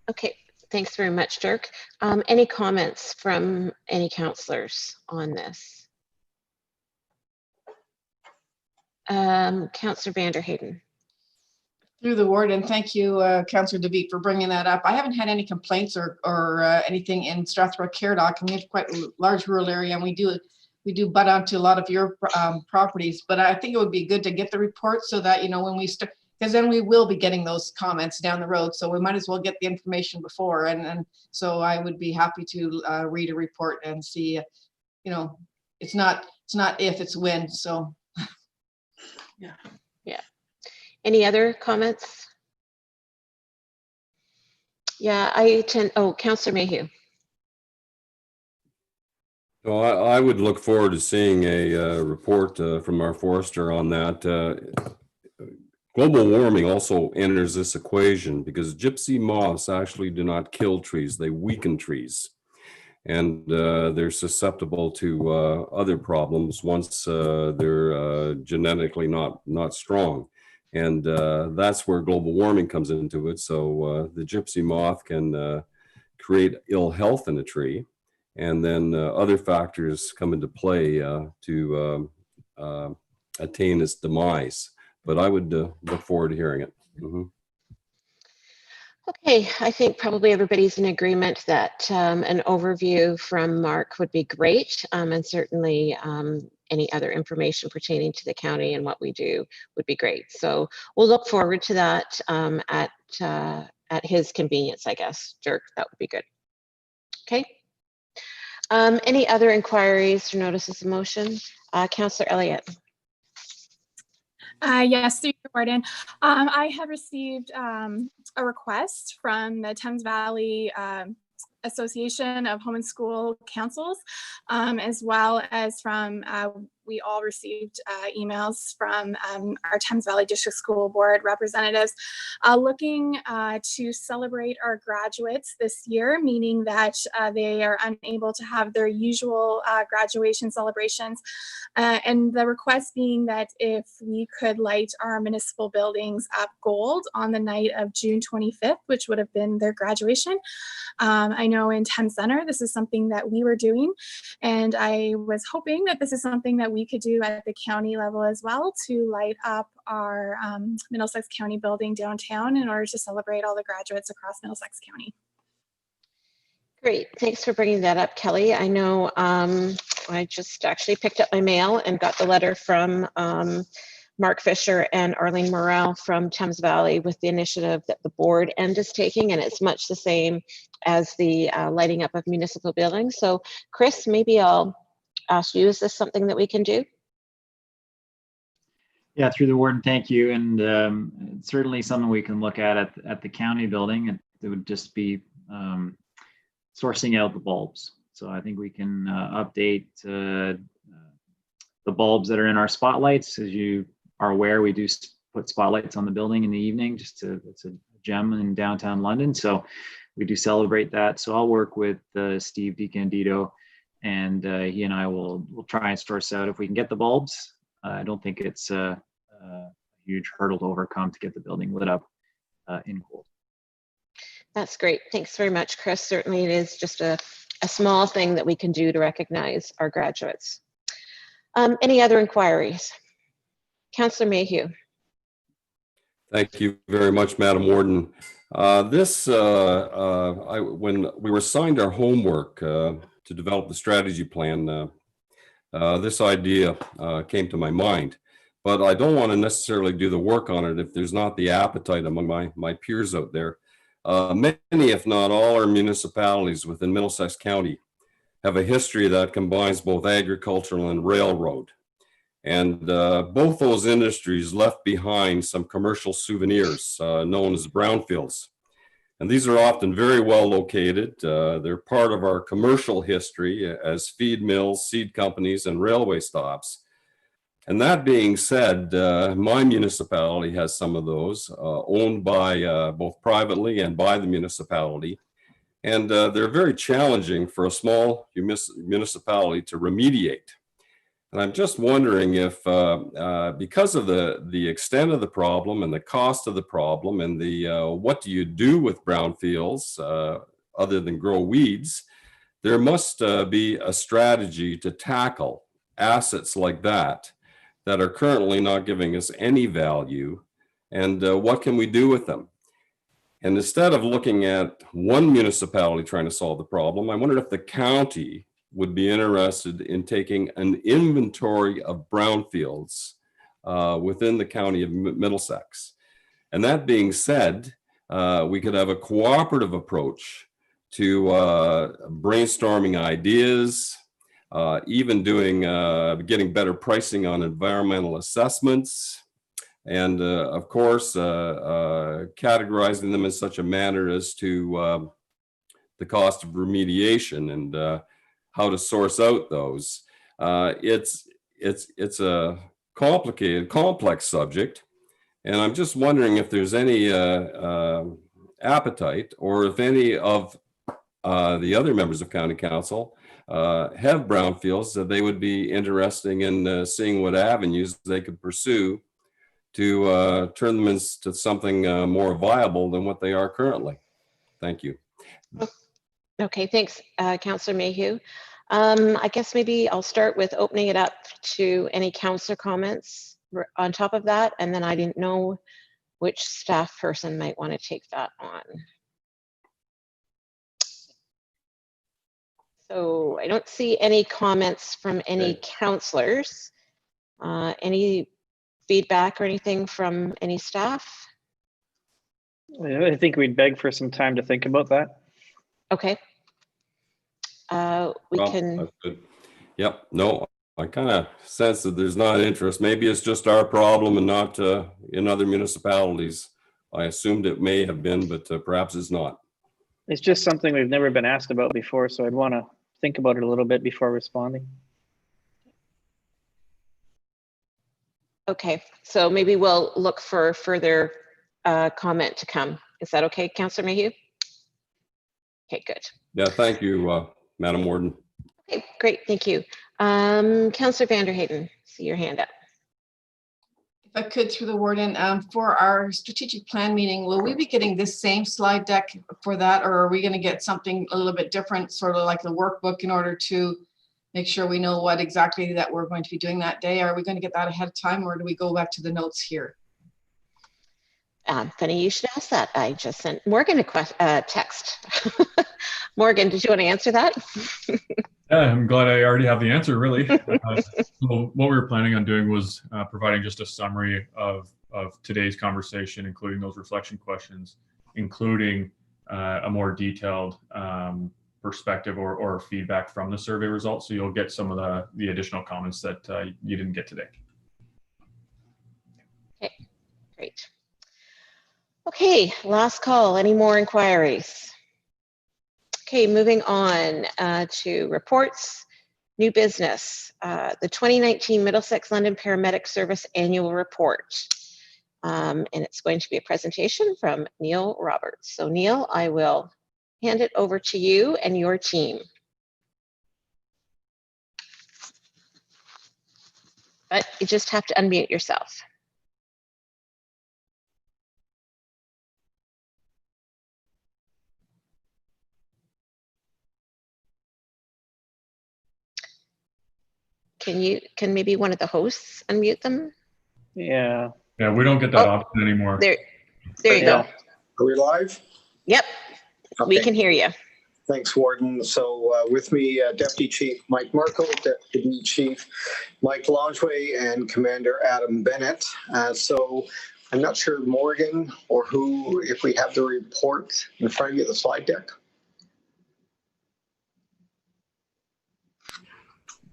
Okay, thanks very much, Dirk. Any comments from any councillors on this? Councillor Vanderheyden. Through the warden, thank you, Councillor DeVitt, for bringing that up. I haven't had any complaints or anything in Strathroy-Caradoc. I mean, it's quite a large rural area, and we do butt onto a lot of your properties. But I think it would be good to get the report so that when we start, because then we will be getting those comments down the road. So we might as well get the information before. And so I would be happy to read a report and see. It's not if, it's when. So. Yeah. Any other comments? Yeah, Councillor Mayhew. So I would look forward to seeing a report from our forester on that. Global warming also enters this equation because gypsy moths actually do not kill trees, they weaken trees. And they're susceptible to other problems once they're genetically not strong. And that's where global warming comes into it. So the gypsy moth can create ill health in a tree. and then other factors come into play to attain its demise. But I would look forward to hearing it. Mhm. Okay, I think probably everybody's in agreement that an overview from Mark would be great, and certainly any other information pertaining to the county and what we do would be great. So we'll look forward to that at his convenience, I guess. Dirk, that would be good. Okay. Any other inquiries or notices of motion? Councillor Elliott. Yes, through you, Warden. I have received a request from the Thames Valley Association of Home and School Councils, as well as from, we all received emails from our Thames Valley District School Board representatives looking to celebrate our graduates this year, meaning that they are unable to have their usual graduation celebrations. And the request being that if we could light our municipal buildings up gold on the night of June 25th, which would have been their graduation. I know in Thames Center, this is something that we were doing, and I was hoping that this is something that we could do at the county level as well to light up our Middlesex County building downtown in order to celebrate all the graduates across Middlesex County. Great, thanks for bringing that up, Kelly. I know I just actually picked up my mail and got the letter from Mark Fisher and Arlene Morrell from Thames Valley with the initiative that the board end is taking, and it's much the same as the lighting up of municipal buildings. So Chris, maybe I'll ask you, is this something that we can do? Yeah, through the warden, thank you. And certainly something we can look at the county building. It would just be sourcing out the bulbs. So I think we can update the bulbs that are in our spotlights. As you are aware, we do put spotlights on the building in the evening, it's a gem in downtown London. So we do celebrate that. So I'll work with Steve DiCandido, and he and I will try and source out if we can get the bulbs. I don't think it's a huge hurdle to overcome to get the building lit up in gold. That's great. Thanks very much, Chris. Certainly it is just a small thing that we can do to recognize our graduates. Any other inquiries? Councillor Mayhew. Thank you very much, Madam Warden. When we were assigned our homework to develop the strategy plan, this idea came to my mind, but I don't want to necessarily do the work on it if there's not the appetite among my peers out there. Many, if not all, our municipalities within Middlesex County have a history that combines both agricultural and railroad. And both those industries left behind some commercial souvenirs known as brownfields. And these are often very well located. They're part of our commercial history as feed mills, seed companies, and railway stops. And that being said, my municipality has some of those owned by both privately and by the municipality. And they're very challenging for a small municipality to remediate. And I'm just wondering if, because of the extent of the problem and the cost of the problem and the what do you do with brownfields other than grow weeds, there must be a strategy to tackle assets like that are currently not giving us any value, and what can we do with them? And instead of looking at one municipality trying to solve the problem, I wondered if the county would be interested in taking an inventory of brownfields within the county of Middlesex. And that being said, we could have a cooperative approach to brainstorming ideas, even getting better pricing on environmental assessments, and of course, categorizing them in such a manner as to the cost of remediation and how to source out those. It's a complicated, complex subject, and I'm just wondering if there's any appetite, or if any of the other members of County Council have brownfields that they would be interested in seeing what avenues they could pursue to turn them into something more viable than what they are currently. Thank you. Okay, thanks, Councillor Mayhew. I guess maybe I'll start with opening it up to any councillor comments on top of that, and then I didn't know which staff person might want to take that on. So I don't see any comments from any councillors. Any feedback or anything from any staff? I think we'd beg for some time to think about that. Okay. We Well, can. that's good. Yep. No, I kind of sense that there's not interest. Maybe it's just our problem and not in other municipalities. I assumed it may have been, but perhaps it's not. It's just something we've never been asked about before, so I'd want to think about it a little bit before responding. Okay, so maybe we'll look for further comment to come. Is that okay, Councillor Mayhew? Okay, good. Yeah, thank you, Madam Warden. Okay, great, thank you. Councillor Vanderheyden, see your hand up. If I could, through the warden, for our strategic plan meeting, will we be getting this same slide deck for that, or are we going to get something a little bit different, sort of like the workbook, in order to make sure we know what exactly that we're going to be doing that day? Are we going to get that ahead of time, or do we go back to the notes here? Funny you should ask that. I just sent Morgan a text. Morgan, did you want to answer that? Yeah, I'm glad I already have the answer, really. So what we were planning on doing was providing just a summary of today's conversation, including those reflection questions, including a more detailed perspective or feedback from the survey results. So you'll get some of the additional comments that you didn't get today. Okay, great. Okay, last call. Any more inquiries? Okay, moving on to reports, new business, the 2019 Middlesex London Paramedic Service Annual Report. And it's going to be a presentation from Neil Roberts. So Neil, I will hand it over to you and your team. But you just have to unmute yourself. Can maybe one of the hosts unmute them? Yeah. Yeah, we don't get that option anymore. There you go. Are we live? Yep, Okay. we can hear you. Thanks, Warden. So with me, Deputy Chief Mike Marco, Deputy Chief Mike Longeway, and Commander Adam Bennett. So I'm not sure, Morgan, or who, if we have the report in front of you, the slide deck.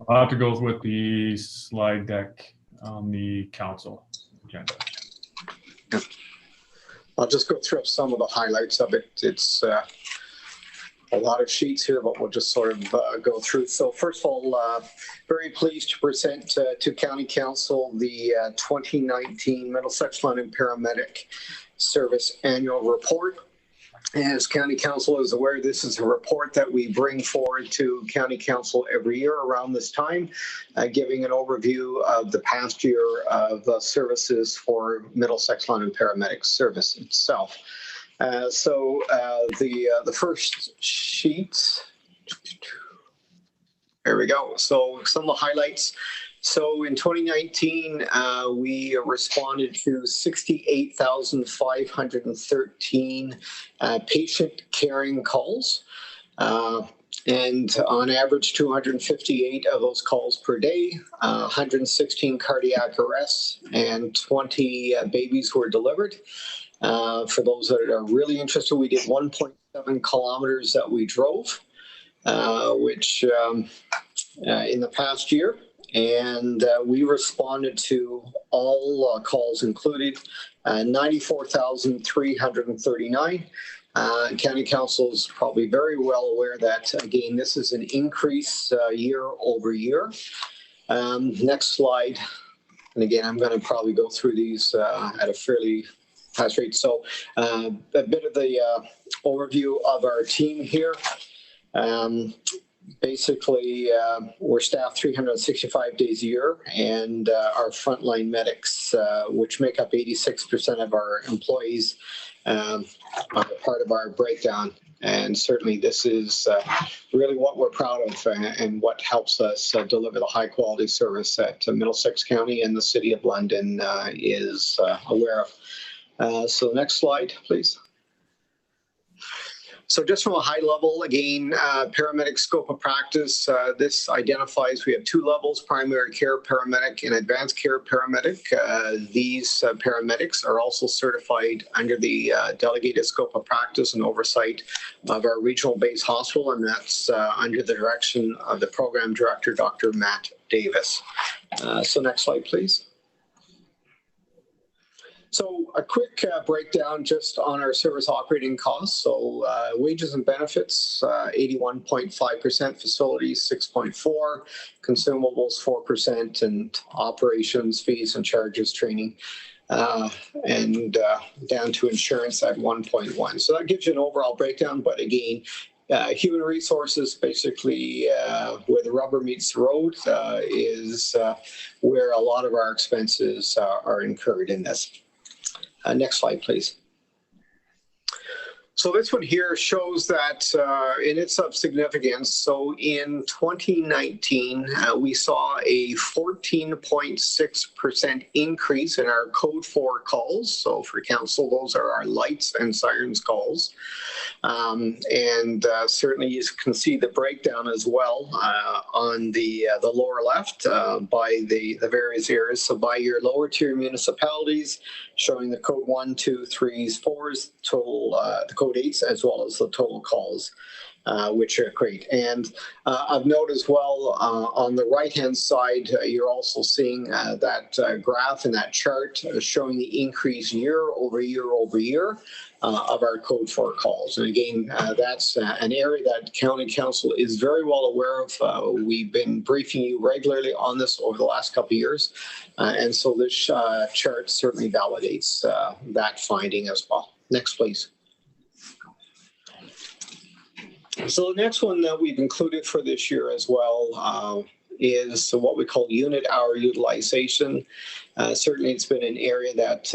I'll have to go with the slide deck on the council agenda. I'll just go through some of the highlights of it. It's a lot of sheets here, but we'll just sort of go through. So first of all, very pleased to present to County Council the 2019 Middlesex London Paramedic Service Annual Report. As County Council is aware, this is a report that we bring forward to County Council every year around this time, giving an overview of the past year of services for Middlesex London Paramedic Service itself. So the first sheet, there we go. So some of the highlights. So in 2019, we responded to 68,513 patient caring calls. And on average, 258 of those calls per day, 116 cardiac arrests, and 20 babies were delivered. For those that are really interested, we did 1.7 kilometers that we drove, which in the past year. And we responded to all calls included, 94,339. County Council is probably very well aware that, again, this is an increase year over year. Next slide. And again, I'm going to probably go through these at a fairly fast rate. So a bit of the overview of our team here. Basically, we're staffed 365 days a year, and our frontline medics, which make up 86% of our employees, are part of our breakdown. And certainly this is really what we're proud of and what helps us deliver the high quality service that Middlesex County and the City of London is aware of. So next slide, please. So just from a high level, again, paramedic scope of practice, this identifies we have two levels, primary care paramedic and advanced care paramedic. These paramedics are also certified under the delegated scope of practice and oversight of our regional base hospital, and that's under the direction of the program director, Dr. Matt Davis. So next slide, please. So a quick breakdown just on our service operating costs. So wages and benefits, 81.5%, facilities 6.4%, consumables 4%, and operations, fees and charges, training, and down to insurance at 1.1%. So that gives you an overall breakdown, but again, human resources, basically where the rubber meets the road, is where a lot of our expenses are incurred in this. Next slide, please. So this one here shows that in its of significance. So in 2019, we saw a 14.6% increase in our code 4 calls. So for council, those are our lights and sirens calls. And certainly you can see the breakdown as well on the lower left by the various areas. So by your lower tier municipalities, showing the code 1, 2, 3s, 4s, total the code 8s, as well as the total calls, which are great. And of note as well, on the right-hand side, you're also seeing that graph and that chart showing the increase year over year over year of our code 4 calls. And again, that's an area that County Council is very well aware of. We've been briefing you regularly on this over the last couple of years. And so this chart certainly validates that finding as well. Next, please. So the next one that we've included for this year as well is what we call unit hour utilization. Certainly it's been an area that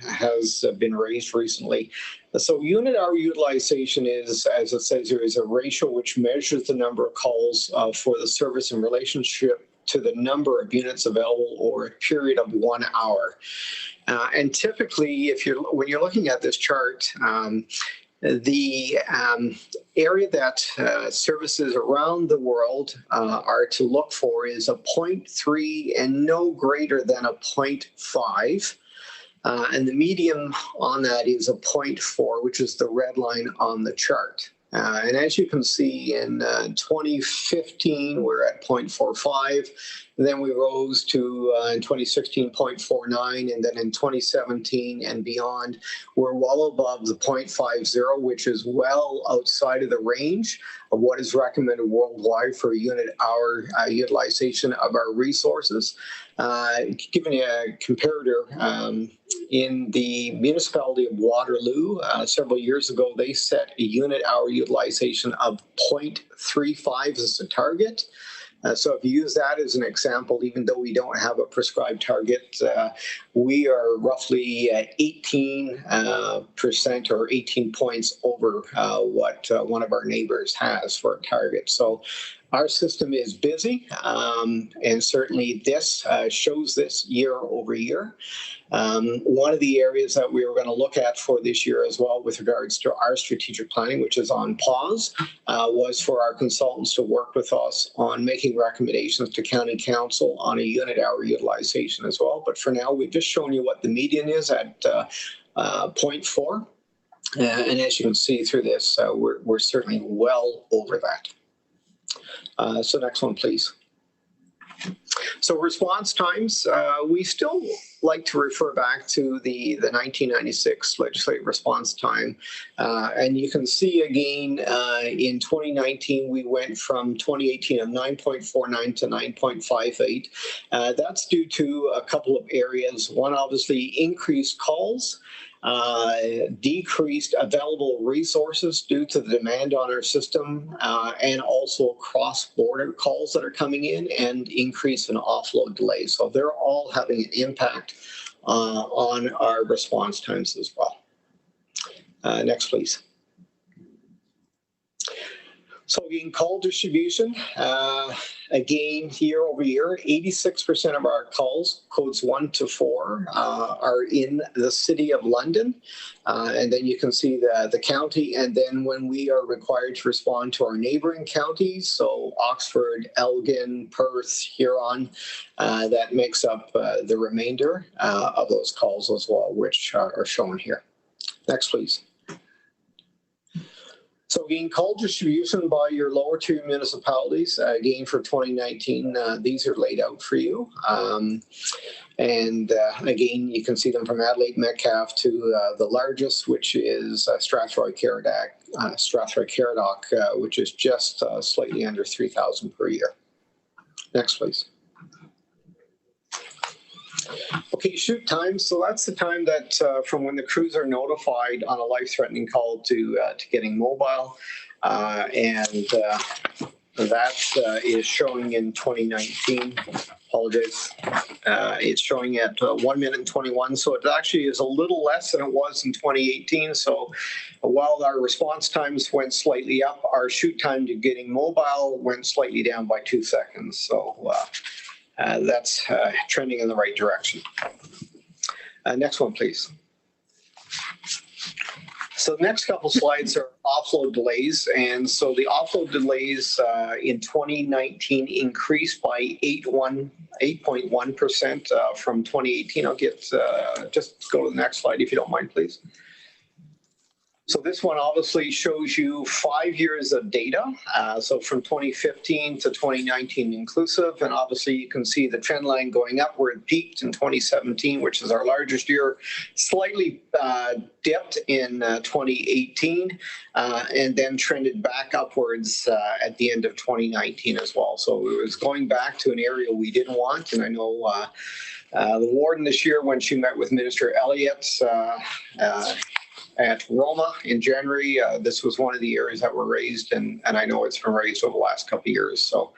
has been raised recently. So unit hour utilization is, as it says here, is a ratio which measures the number of calls for the service in relationship to the number of units available over a period of 1 hour. And typically, when you're looking at this chart, the area that services around the world are to look for is a 0.3 and no greater than a 0.5. And the median on that is a 0.4, which is the red line on the chart. And as you can see, in 2015, we're at 0.45. Then we rose to, in 2016, 0.49. And then in 2017 and beyond, we're well above the 0.50, which is well outside of the range of what is recommended worldwide for unit hour utilization of our resources. Giving you a comparator, in the municipality of Waterloo, several years ago, they set a unit hour utilization of 0.35 as a target. So if you use that as an example, even though we don't have a prescribed target, we are roughly 18% or 18 points over what one of our neighbors has for a target. So our system is busy, and certainly this shows this year over year. One of the areas that we were going to look at for this year as well with regards to our strategic planning, which is on pause, was for our consultants to work with us on making recommendations to County Council on a unit hour utilization as well. But for now, we've just shown you what the median is at 0.4. And as you can see through this, we're certainly well over that. So next one, please. So response times, we still like to refer back to the 1996 legislative response time. And you can see again, in 2019, we went from 2018 of 9.49 to 9.58. That's due to a couple of areas. One, obviously, increased calls. Decreased available resources due to the demand on our system, and also cross-border calls that are coming in, and increase in offload delays. So they're all having an impact on our response times as well. Next, please. So again, call distribution, again, year over year, 86% of our calls, codes 1 to 4, are in the City of London. And then you can see the county. And then when we are required to respond to our neighboring counties, so Oxford, Elgin, Perth, Huron, that makes up the remainder of those calls as well, which are shown here. Next, please. So again, call distribution by your lower tier municipalities, again for 2019, these are laid out for you. And again, you can see them from Adelaide Metcalfe to the largest, which is Strathroy-Caradoc, which is just slightly under 3,000 per year. Next, please. Okay, shoot time. So that's the time that from when the crews are notified on a life-threatening call to getting mobile, and that is showing in 2019. Apologize. It's showing at 1 minute and 21. So it actually is a little less than it was in 2018. So while our response times went slightly up, our shoot time to getting mobile went slightly down by 2 seconds. So that's trending in the right direction. Next one, please. So the next couple slides are offload delays. And so the offload delays in 2019 increased by 8.1% from 2018. I'll get, just go to the next slide if you don't mind, please. So this one obviously shows you 5 years of data, so from 2015 to 2019 inclusive, and obviously you can see the trend line going up where it peaked in 2017, which is our largest year, slightly dipped in 2018, and then trended back upwards at the end of 2019 as well. So it was going back to an area we didn't want, and I know the warden this year, when she met with Minister Elliott, at Roma in January, this was one of the areas that were raised, and I know it's been raised over the last couple of years. So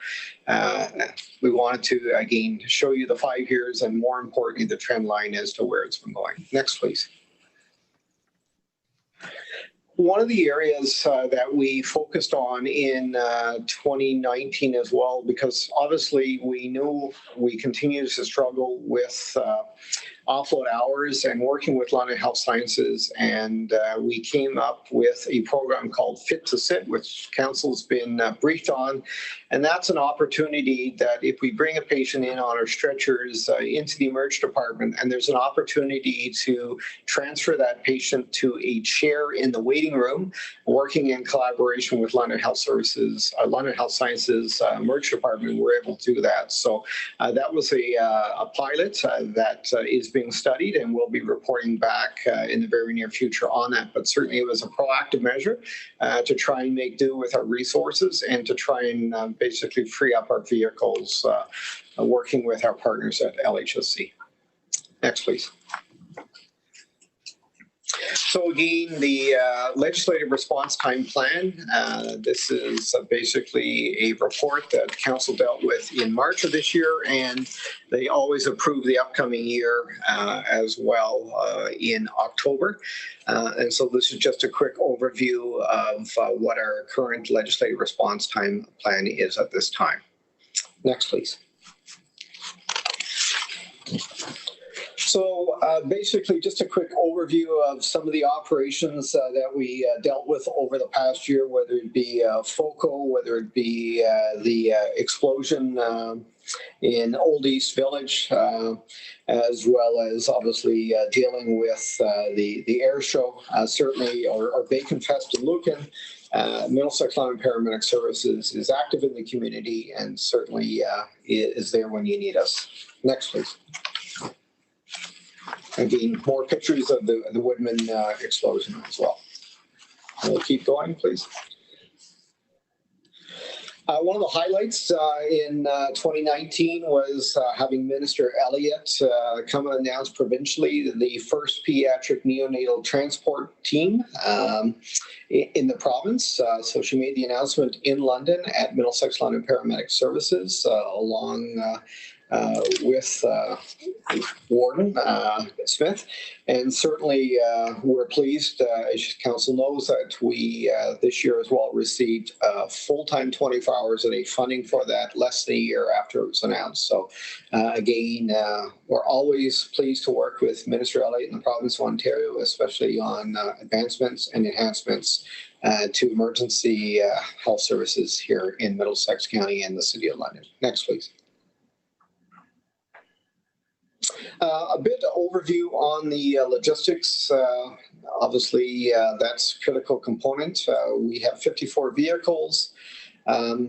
we wanted to, again, show you the 5 years and more importantly, the trend line as to where it's been going. Next, please. One of the areas that we focused on in 2019 as well, because obviously we knew we continue to struggle with offload hours and working with London Health Sciences, and we came up with a program called Fit to Sit, which Council's been briefed on, and that's an opportunity that if we bring a patient in on our stretchers into the emerge department, and there's an opportunity to transfer that patient to a chair in the waiting room, working in collaboration with London Health Services, London Health Sciences emerge department, we're able to do that. So that was a pilot that is being studied, and we'll be reporting back in the very near future on that. But certainly it was a proactive measure to try and make do with our resources and to try and basically free up our vehicles working with our partners at LHSC. Next, please. So again, the legislative response time plan, this is basically a report that Council dealt with in March of this year, and they always approve the upcoming year as well in October. And so this is just a quick overview of what our current legislative response time plan is at this time. Next, please. So basically, just a quick overview of some of the operations that we dealt with over the past year, whether it be FOCO, whether it be the explosion in Old East Village, as well as obviously dealing with the air show, certainly, or Bacon Fest in Lucan. Middlesex London Paramedic Services is active in the community and certainly is there when you need us. Next, please. Again, more pictures of the Woodman explosion as well. We'll keep going, please. One of the highlights in 2019 was having Minister Elliott come and announce provincially the first pediatric neonatal transport team in the province. So she made the announcement in London at Middlesex London Paramedic Services along with Warden Smith. And certainly we're pleased, as council knows, that we this year as well received full-time 24 hours a day funding for that less than a year after it was announced. So again, we're always pleased to work with Minister Elliott in the province of Ontario, especially on advancements and enhancements to emergency health services here in Middlesex County and the City of London. Next, please. A bit of overview on the logistics. Obviously, that's a critical component. We have 54 vehicles.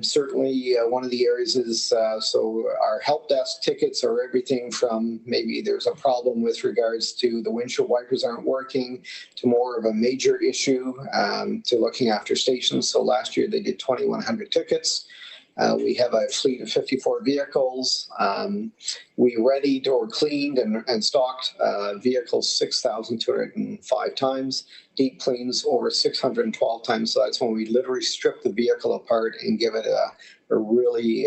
Certainly, one of the areas is so our help desk tickets are everything from maybe there's a problem with regards to the windshield wipers aren't working to more of a major issue to looking after stations. So last year they did 2,100 tickets. We have a fleet of 54 vehicles. We readied or cleaned and stocked vehicles 6,205 times, deep cleans over 612 times. So that's when we literally strip the vehicle apart and give it a really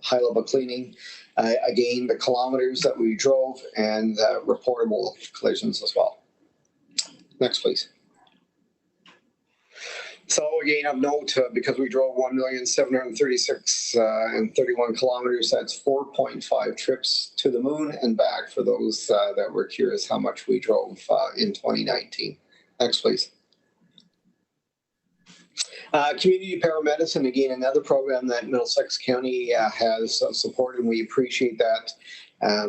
high level cleaning. Again, the kilometers that we drove and reportable collisions as well. Next, please. So again, of note, because we drove 1,736,031 kilometers, that's 4.5 trips to the moon and back for those that were curious how much we drove in 2019. Next, please. Community paramedicine, again, another program that Middlesex County has supported, and we appreciate that.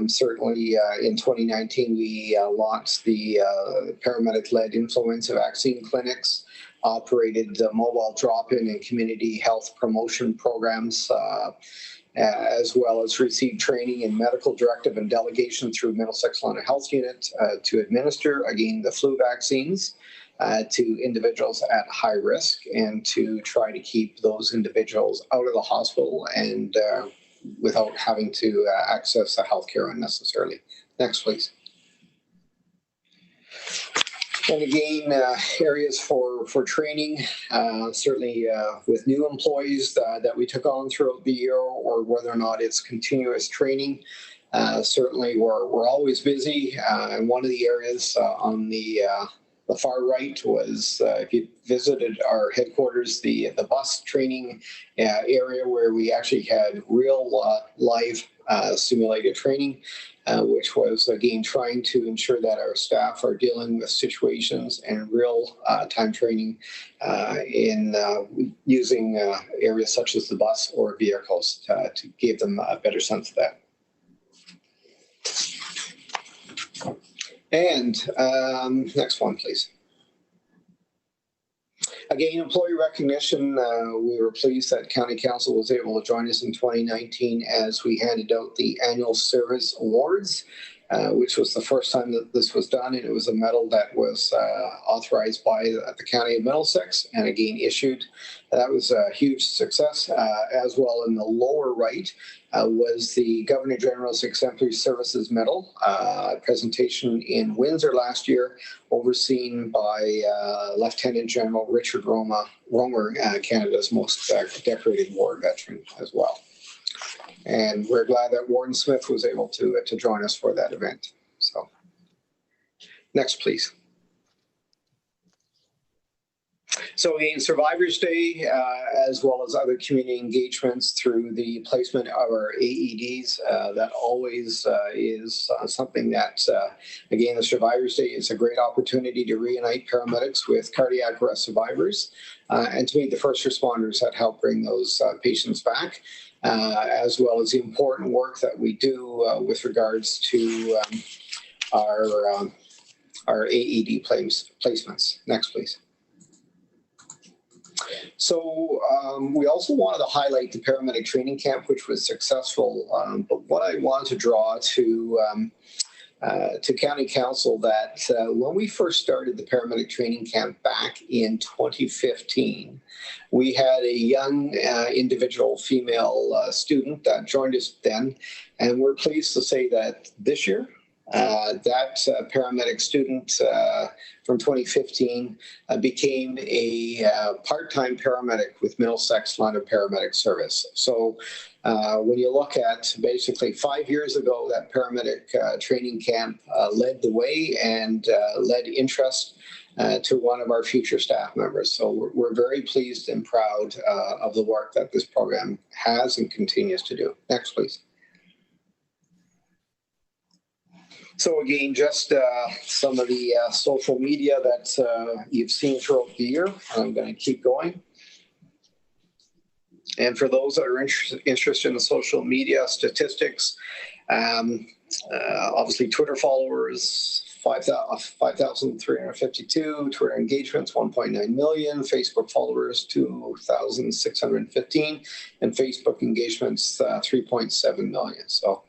Certainly in 2019, we launched the paramedic-led influenza vaccine clinics, operated mobile drop-in and community health promotion programs, as well as received training in medical directive and delegation through Middlesex London Health Unit to administer, again, the flu vaccines to individuals at high risk and to try to keep those individuals out of the hospital and without having to access the healthcare unnecessarily. Next, please. And again, areas for training, certainly with new employees that we took on throughout the year, or whether or not it's continuous training. Certainly, we're always busy, and one of the areas on the far right was if you visited our headquarters, the bus training area where we actually had real live simulated training. Which was, again, trying to ensure that our staff are dealing with situations and real time training in using areas such as the bus or vehicles to give them a better sense of that. And next one, please. Again, employee recognition, we were pleased that County Council was able to join us in 2019 as we handed out the annual service awards, which was the first time that this was done. And it was a medal that was authorized by the County of Middlesex and again issued. That was a huge success. As well, in the lower right was the Governor General's Exemplary Services Medal presentation in Windsor last year, overseen by Lieutenant General Richard Romer, Canada's most decorated war veteran as well. And we're glad that Warden Smith was able to join us for that event. So, next, please. So again, Survivors Day, as well as other community engagements through the placement of our AEDs, that always is something that, again, the Survivors Day is a great opportunity to reunite paramedics with cardiac arrest survivors and to meet the first responders that help bring those patients back, as well as the important work that we do with regards to our AED placements. Next, please. So we also wanted to highlight the paramedic training camp, which was successful. But what I wanted to draw to County Council that when we first started the paramedic training camp back in 2015, we had a young individual female student that joined us then, and we're pleased to say that this year that paramedic student from 2015 became a part-time paramedic with Middlesex London Paramedic Service. So When you look at basically 5 years ago, that paramedic training camp led the way and led interest to one of our future staff members. So we're very pleased and proud of the work that this program has and continues to do. Next, please. So again, just some of the social media that you've seen throughout the year. I'm going to keep going. And for those that are interested in the social media statistics, obviously Twitter followers, 5,352, Twitter engagements, 1.9 million, Facebook followers, 2,615, and Facebook engagements, 3.7 million. So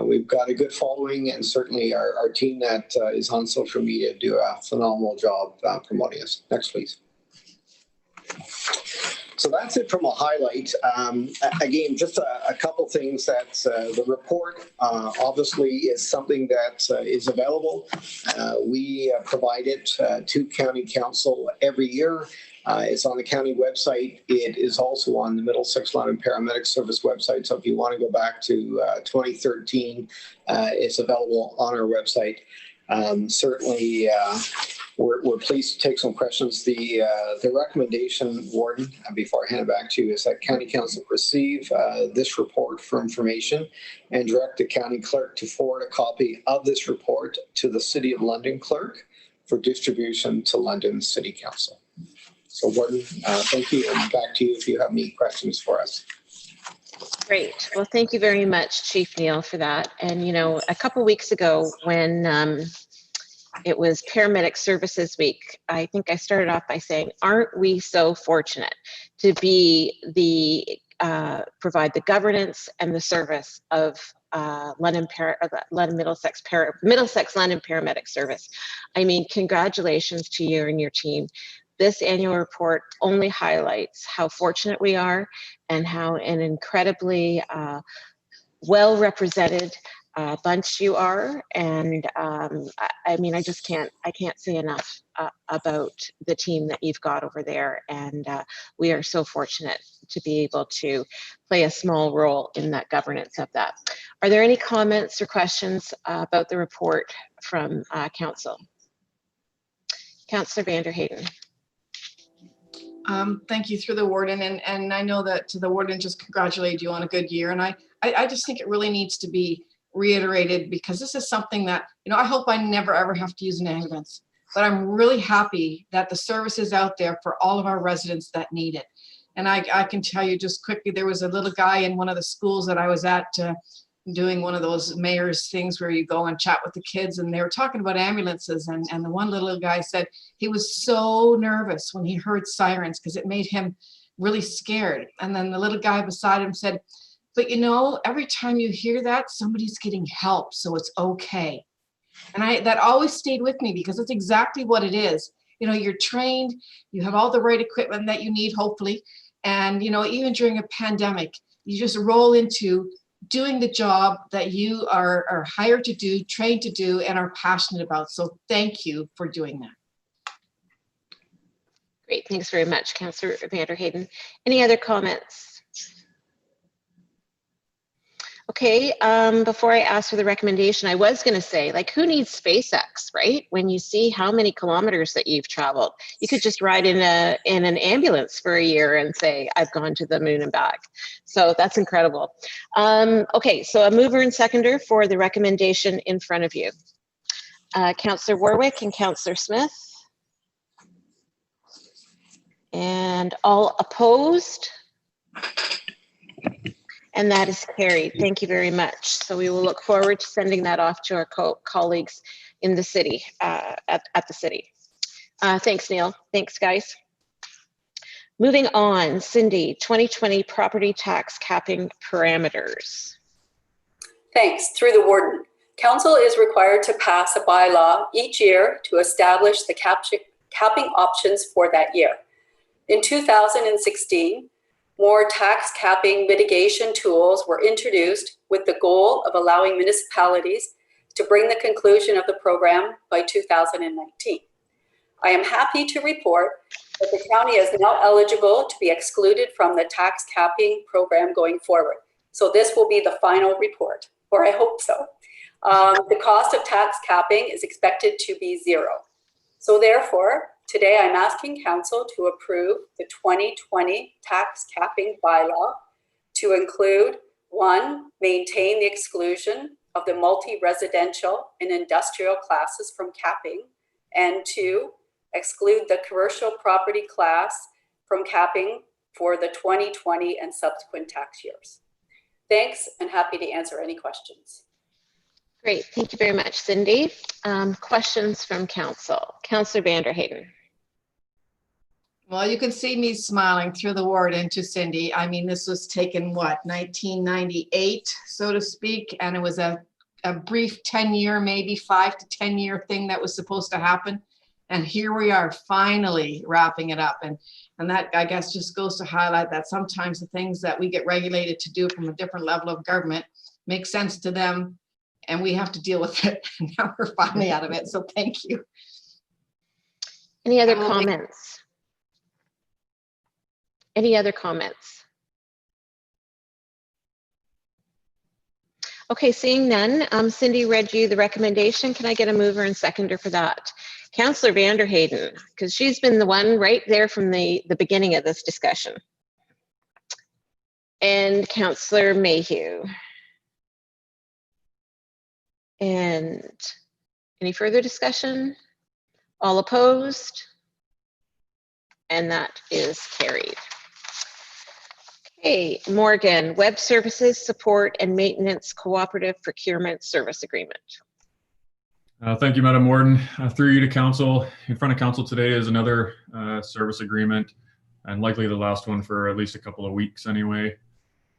we've got a good following, and certainly our team that is on social media do a phenomenal job promoting us. Next, please. So that's it from a highlight. Again, just a couple things that the report obviously is something that is available. We provide it to County Council every year. It's on the county website. It is also on the Middlesex London Paramedic Service website. So if you want to go back to 2013, it's available on our website. Certainly, we're pleased to take some questions. The recommendation, Warden, before I hand it back to you, is that County Council receive this report for information and direct the County Clerk to forward a copy of this report to the City of London Clerk for distribution to London City Council. So, Warden, thank you, and back to you if you have any questions for us. Great. Well, thank you very much, Chief Neil, for that. And, you know, a couple weeks ago when it was Paramedic Services Week, I think I started off by saying, aren't we so fortunate to be provide the governance and the service of Middlesex London Paramedic Service. I mean, congratulations to you and your team. This annual report only highlights how fortunate we are and how an incredibly well represented bunch you are. And I mean, I can't say enough about the team that you've got over there. And we are so fortunate to be able to play a small role in that governance of that. Are there any comments or questions about the report from Council? Councillor Vanderheyden. Thank you through the warden, and I know that the warden just congratulated you on a good year, and I just think it really needs to be reiterated, because this is something that, you know, I hope I never ever have to use an ambulance, but I'm really happy that the service is out there for all of our residents that need it. And I can tell you just quickly, there was a little guy in one of the schools that I was at doing one of those mayor's things where you go and chat with the kids, and they were talking about ambulances, and the one little guy said he was so nervous when he heard sirens because it made him really scared. And then the little guy beside him said, but you know, every time you hear that, somebody's getting help, so it's okay. And that always stayed with me, because it's exactly what it is. You know, you're trained, you have all the right equipment that you need, hopefully, and you know, even during a pandemic, you just roll into doing the job that you are hired to do, trained to do, and are passionate about. So thank you for doing that. Great, thanks very much, Councillor Vanderheyden. Any other comments? Okay, before I ask for the recommendation, I was going to say, like, who needs SpaceX, right? When you see how many kilometers that you've traveled, you could just ride in an ambulance for a year and say, I've gone to the moon and back. So that's incredible. Okay, so a mover and seconder for the recommendation in front of you. Councillor Warwick and Councillor Smith. And all opposed? And that is carried. Thank you very much. So we will look forward to sending that off to our colleagues in the city, at the city. Thanks, Neil. Thanks, guys. Moving on, Cindy, 2020 property tax capping parameters. Thanks. Through the warden. Council is required to pass a bylaw each year to establish the capping options for that year. In 2016, more tax capping mitigation tools were introduced with the goal of allowing municipalities to bring the conclusion of the program by 2019. I am happy to report that the county is now eligible to be excluded from the tax capping program going forward. So this will be the final report, or I hope so. The cost of tax capping is expected to be zero. So therefore, today I'm asking council to approve the 2020 tax capping bylaw to include 1, maintain the exclusion of the multi-residential and industrial classes from capping, and 2, exclude the commercial property class from capping for the 2020 and subsequent tax years. Thanks, and happy to answer any questions. Great, thank you very much, Cindy. Questions from council. Councillor Vanderheyden. Well, you can see me smiling through the warden to Cindy. I mean, this was taken, what, 1998, so to speak, and it was a brief 10-year, maybe 5 to 10-year thing that was supposed to happen. And here we are finally wrapping it up. And that, I guess, just goes to highlight that sometimes the things that we get regulated to do from a different level of government make sense to them, and we have to deal with it. And now we're finally out of it, so thank you. Any other comments? Any other comments? Okay, seeing none, Cindy read you the recommendation. Can I get a mover and seconder for that? Councillor Vanderheyden, because she's been the one right there from the beginning of this discussion. And Councillor Mayhew. And any further discussion? All opposed? And that is carried. Okay, Morgan, Web Services Support and Maintenance Cooperative Procurement Service Agreement. Thank you, Madam Warden. Through you to council, in front of council today is another service agreement, and likely the last one for at least a couple of weeks anyway.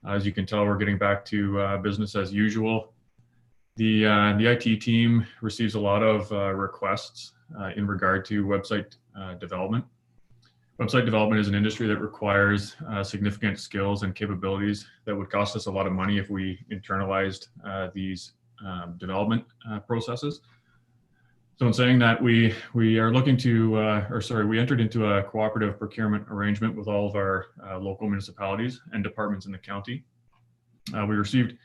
As you can tell, we're getting back to business as usual. The IT team receives a lot of requests in regard to website development. Website development is an industry that requires significant skills and capabilities that would cost us a lot of money if we internalized these development processes. So in saying that, we are looking to, we entered into a cooperative procurement arrangement with all of our local municipalities and departments in the county. We received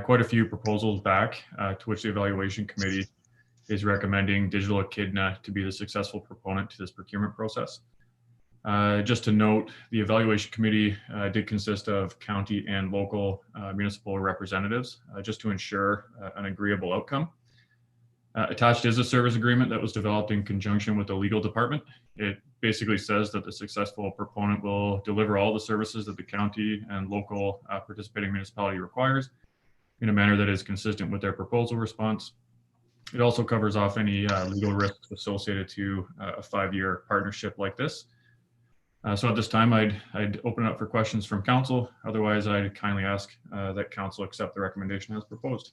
quite a few proposals back, to which the evaluation committee is recommending Digital Echidna to be the successful proponent to this procurement process. Just to note, the evaluation committee did consist of county and local municipal representatives, just to ensure an agreeable outcome. Attached is a service agreement that was developed in conjunction with the legal department. It basically says that the successful proponent will deliver all the services that the county and local participating municipality requires in a manner that is consistent with their proposal response. It also covers off any legal risks associated to a 5-year partnership like this. So at this time, I'd open it up for questions from council. Otherwise, I'd kindly ask that council accept the recommendation as proposed.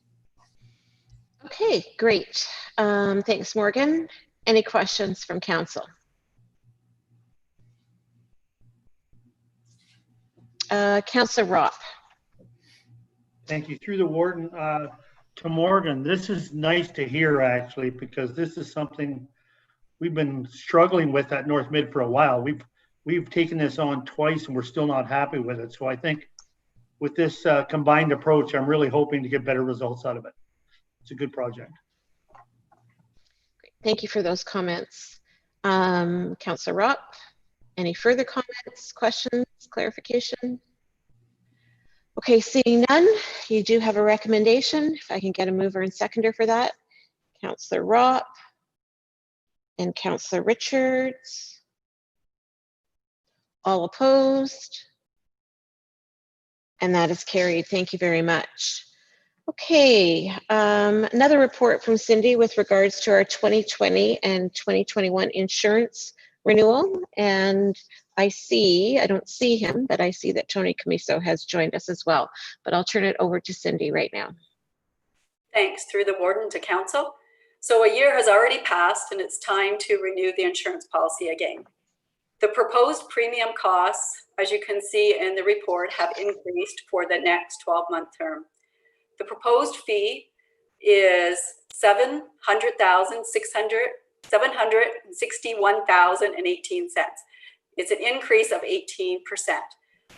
Okay, great. Thanks, Morgan. Any questions from council? Councillor Ropp. Thank you. Through the warden to Morgan, this is nice to hear actually, because this is something we've been struggling with at North Mid for a while. We've taken this on twice and we're still not happy with it. So I think with this combined approach, I'm really hoping to get better results out of it. It's a good project. Great. Thank you for those comments. Councillor Ropp, any further comments, questions, clarification? Okay, seeing none, you do have a recommendation. If I can get a mover and seconder for that. Councillor Ropp and Councillor Richards. All opposed? And that is carried. Thank you very much. Okay, another report from Cindy with regards to our 2020 and 2021 insurance renewal. And I don't see him, but I see that Tony Camiso has joined us as well. But I'll turn it over to Cindy right now. Thanks. Through the warden to council. So a year has already passed and it's time to renew the insurance policy again. The proposed premium costs, as you can see in the report, have increased for the next 12-month term. The proposed fee is $761,018. It's an increase of 18%.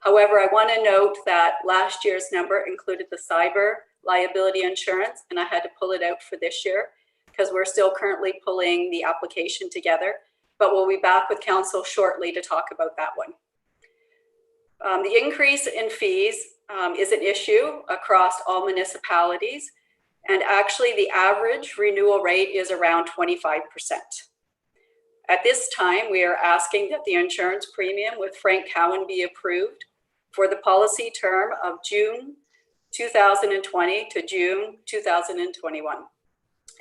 However, I want to note that last year's number included the cyber liability insurance, and I had to pull it out for this year because we're still currently pulling the application together, but we'll be back with council shortly to talk about that one. The increase in fees is an issue across all municipalities, and actually the average renewal rate is around 25%. At this time, we are asking that the insurance premium with Frank Cowan be approved for the policy term of June 2020 to June 2021.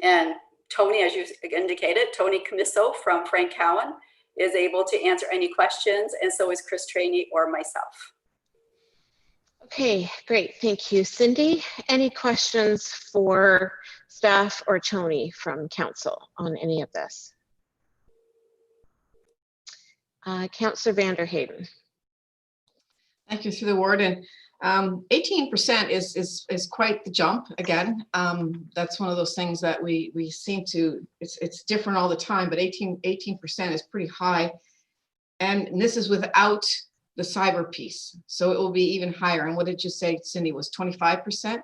And Tony, as you indicated, Tony Camiso from Frank Cowan is able to answer any questions, and so is Chris Trainey or myself. Okay, great. Thank you, Cindy. Any questions for staff or Tony from council on any of this? Councillor Vanderheyden. Thank you, through the warden. 18% is quite the jump again. That's one of those things that we seem to, it's different all the time, but 18% is pretty high. And this is without the cyber piece. So it will be even higher. And what did you say, Cindy, was 25%?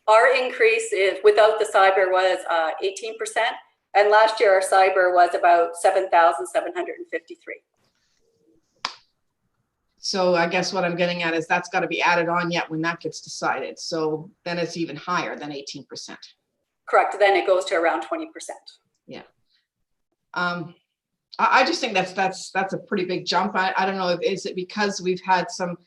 Our increase is without the cyber was 18%. And last year our cyber was about 7,753. So I guess what I'm getting at is that's got to be added on yet when that gets decided. So then it's even higher than 18%. Correct. Then it goes to around 20%. Yeah. I just think that's a pretty big jump. I don't know, is it because we've had some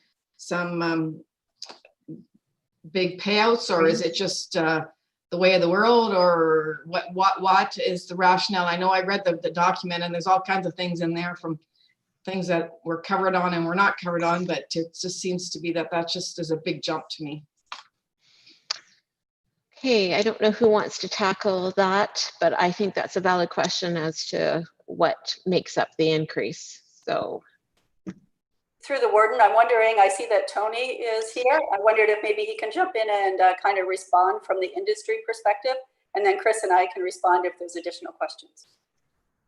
big payouts, or is it just the way of the world, or what is the rationale? I know I read the document and there's all kinds of things in there, from things that we're covered on and we're not covered on, but it just seems to be that just is a big jump to me. Okay, I don't know who wants to tackle that, but I think that's a valid question as to what makes up the increase. So through the warden, I'm wondering, I see that Tony is here. I wondered if maybe he can jump in and kind of respond from the industry perspective, and then Chris and I can respond if there's additional questions.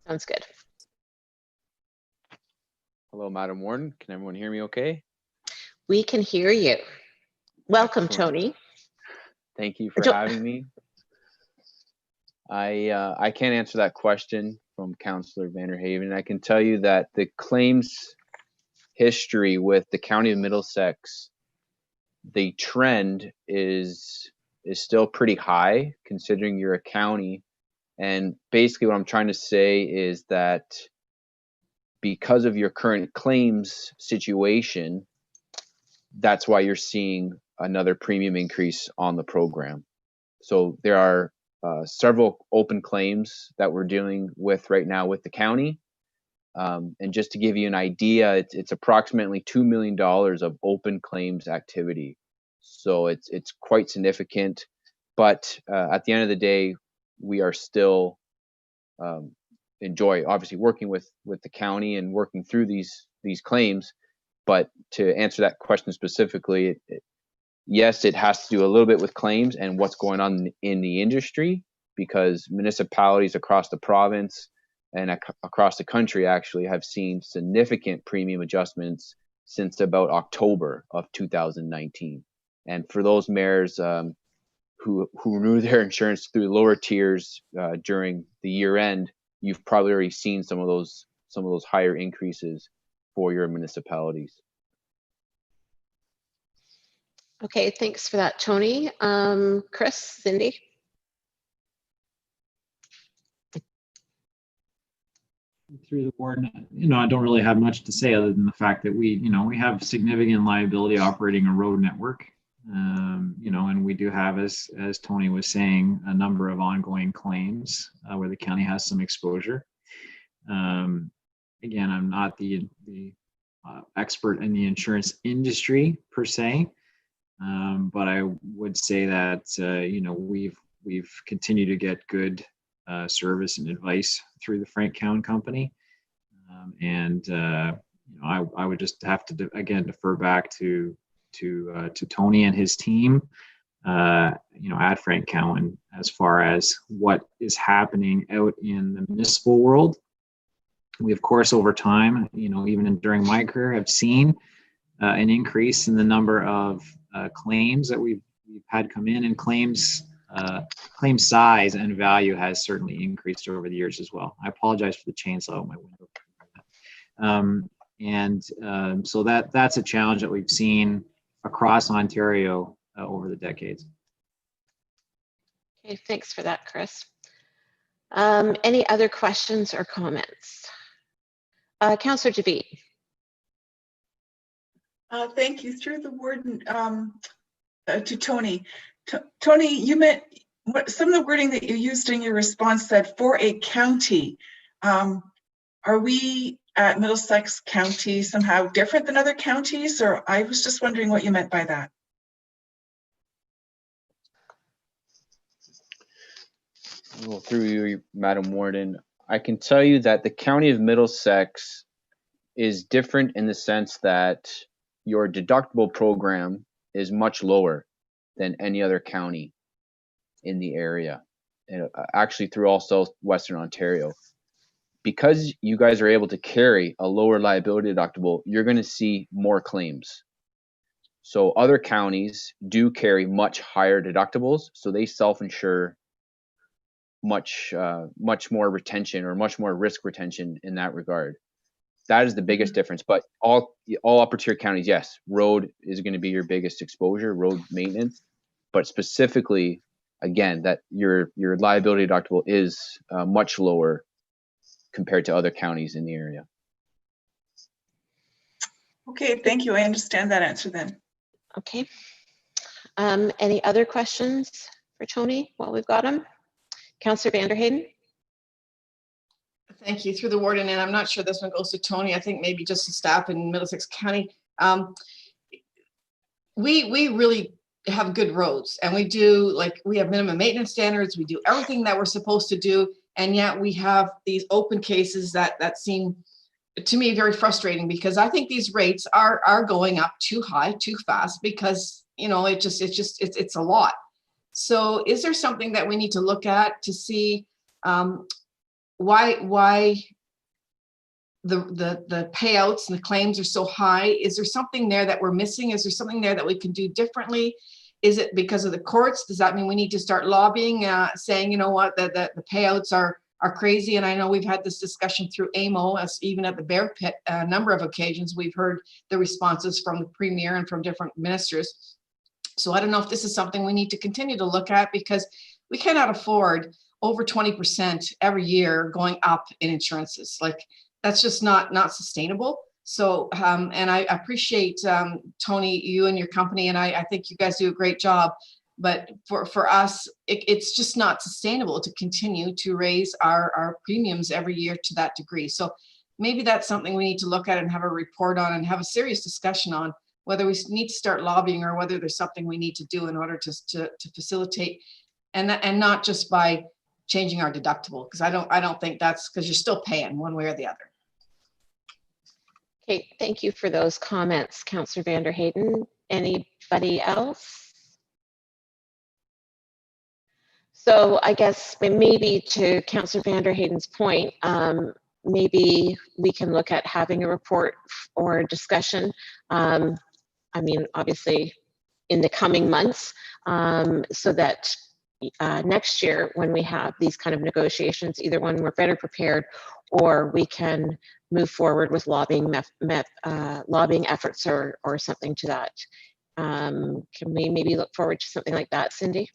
Sounds good. Hello, Madam Warden. Can everyone hear me okay? We can hear you. Welcome, Excellent. Tony. Thank you for having me. I can't answer that question from Councillor Vanderhaven. I can tell you that the claims history with the County of Middlesex, the trend is still pretty high considering you're a county. And basically what I'm trying to say is that because of your current claims situation, that's why you're seeing another premium increase on the program. So there are several open claims that we're dealing with right now with the county. And just to give you an idea, it's approximately $2 million of open claims activity. So it's quite significant. But at the end of the day, we are still enjoy obviously working with the county and working through these claims. But to answer that question specifically, yes, it has to do a little bit with claims and what's going on in the industry, because municipalities across the province and across the country actually have seen significant premium adjustments since about October of 2019. And for those mayors who renew their insurance through lower tiers during the year end, you've probably already seen some of those higher increases for your municipalities. Okay, thanks for that, Tony. Chris, Cindy? Through the warden, I don't really have much to say other than the fact that we have significant liability operating a road network, and we do have, as Tony was saying, a number of ongoing claims where the county has some exposure. Again, I'm not the expert in the insurance industry per se, but I would say that we've continued to get good service and advice through the Frank Cowan Company, I would just have to again defer back to Tony and his team, at Frank Cowan, as far as what is happening out in the municipal world. We, of course, over time, even during my career, have seen an increase in the number of claims that we've had come in, and claim size and value has certainly increased over the years as well. I apologize for the chainsaw out my window. So that's a challenge that we've seen across Ontario over the decades. Okay, thanks for that, Chris. Any other questions or comments? Councillor DeVete. Thank you. Through the warden to Tony. Tony, you meant some of the wording that you used in your response said for a county. Are we at Middlesex County somehow different than other counties? Or I was just wondering what you meant by that. Well, through you, Madam Warden, I can tell you that the County of Middlesex is different in the sense that your deductible program is much lower than any other county in the area, and actually through all southwestern Ontario. Because you guys are able to carry a lower liability deductible, you're going to see more claims. So other counties do carry much higher deductibles, so they self-insure much more retention or much more risk retention in that regard. That is the biggest difference. But all upper tier counties, yes, road is going to be your biggest exposure, road maintenance. But specifically, again, that your liability deductible is much lower compared to other counties in the area. Okay, thank you. I understand that answer then. Okay. Any other questions for Tony while we've got him? Councillor Vanderheyden. Thank you. Through the warden, and I'm not sure this one goes to Tony. I think maybe just the staff in Middlesex County. We really have good roads, and we have minimum maintenance standards. We do everything that we're supposed to do, and yet we have these open cases that seem to me very frustrating, because I think these rates are going up too high, too fast, because it's a lot. So is there something that we need to look at to see why the payouts and the claims are so high? Is there something there that we're missing? Is there something there that we can do differently? Is it because of the courts? Does that mean we need to start lobbying, saying, you know what, the payouts are crazy? And I know we've had this discussion through AMO, as even at the Bear Pit, a number of occasions, we've heard the responses from the Premier and from different ministers. So I don't know if this is something we need to continue to look at, because we cannot afford over 20% every year going up in insurances. Like, that's just not sustainable. So, and I appreciate, Tony, you and your company, and I think you guys do a great job. But for us, it's just not sustainable to continue to raise our premiums every year to that degree. So maybe that's something we need to look at and have a report on and have a serious discussion on, whether we need to start lobbying or whether there's something we need to do in order to facilitate, and not just by changing our deductible, because I don't think that's, because you're still paying one way or the other. Okay, thank you for those comments, Councillor Vanderheyden. Anybody else? So I guess maybe to Councillor Vanderheyden's point, maybe we can look at having a report or discussion. I mean, obviously in the coming months, so that next year when we have these kind of negotiations, either when we're better prepared or we can move forward with lobbying efforts or something to that. Can we maybe look forward to something like that, Cindy?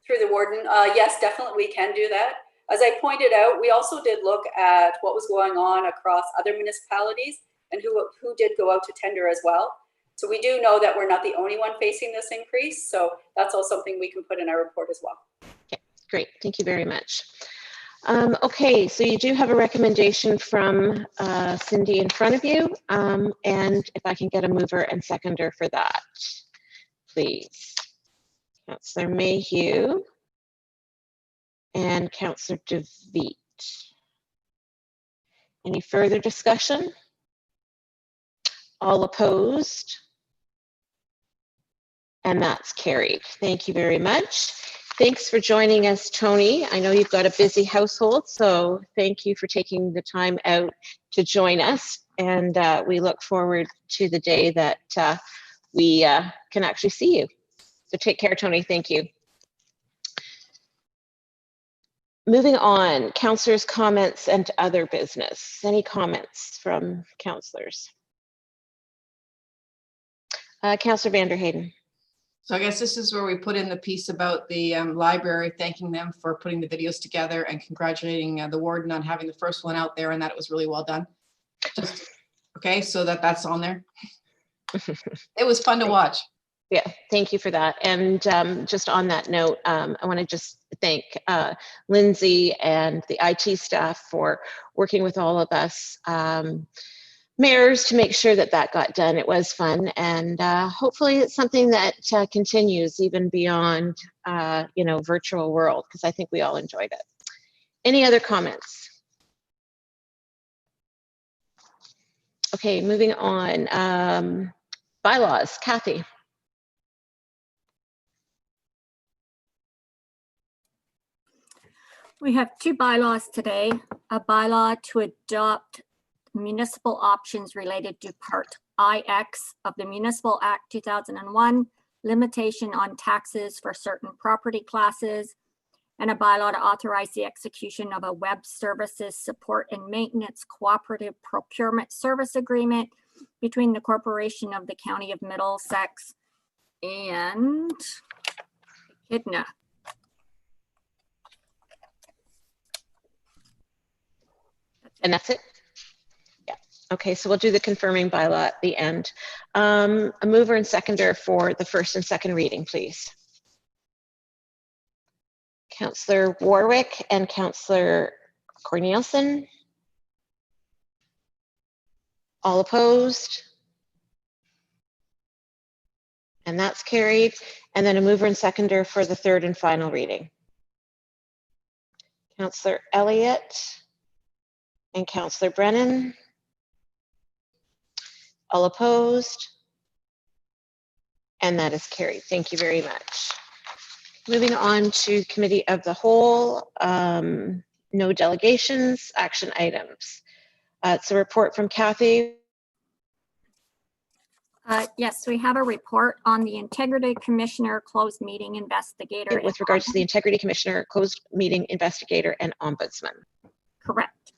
Through the warden, yes, definitely we can do that. As I pointed out, we also did look at what was going on across other municipalities and who did go out to tender as well. So we do know that we're not the only one facing this increase. So that's also something we can put in our report as well. Okay, great. Thank you very much. Okay, so you do have a recommendation from Cindy in front of you. And if I can get a mover and seconder for that, please. Councillor Mayhew and Councillor DeVete. Any further discussion? All opposed? And that's carried. Thank you very much. Thanks for joining us, Tony. I know you've got a busy household, so thank you for taking the time out to join us. And we look forward to the day that we can actually see you. So take care, Tony. Thank you. Moving on, councillors' comments and other business. Any comments from councillors? Councillor Vanderheyden. So I guess this is where we put in the piece about the library, thanking them for putting the videos together and congratulating the warden on having the first one out there and that it was really well done. Just, okay, so that's on there. It was fun to watch. Yeah, thank you for that. And just on that note, I want to just thank Lindsay and the IT staff for working with all of us mayors to make sure that that got done. It was fun, and hopefully it's something that continues even beyond, virtual world, because I think we all enjoyed it. Any other comments? Okay, moving on. Bylaws, Kathy. We have two bylaws today. A bylaw to adopt municipal options related to Part IX of the Municipal Act 2001, limitation on taxes for certain property classes, and a bylaw to authorize the execution of a web services support and maintenance cooperative procurement service agreement between the Corporation of the County of Middlesex and Echidna. And that's it? Yeah. Okay, so we'll do the confirming bylaw at the end. A mover and seconder for the first and second reading, please. Councillor Warwick and Councillor Cornelissen. All opposed? And that's carried. And then a mover and seconder for the third and final reading. Councillor Elliott and Councillor Brennan. All opposed? And that is carried. Thank you very much. Moving on to Committee of the Whole, no delegations, action items. It's a report from Kathy. Yes, we have a report on the Integrity Commissioner, closed meeting investigator. With regards to the Integrity Commissioner, closed meeting investigator, and ombudsman. Correct.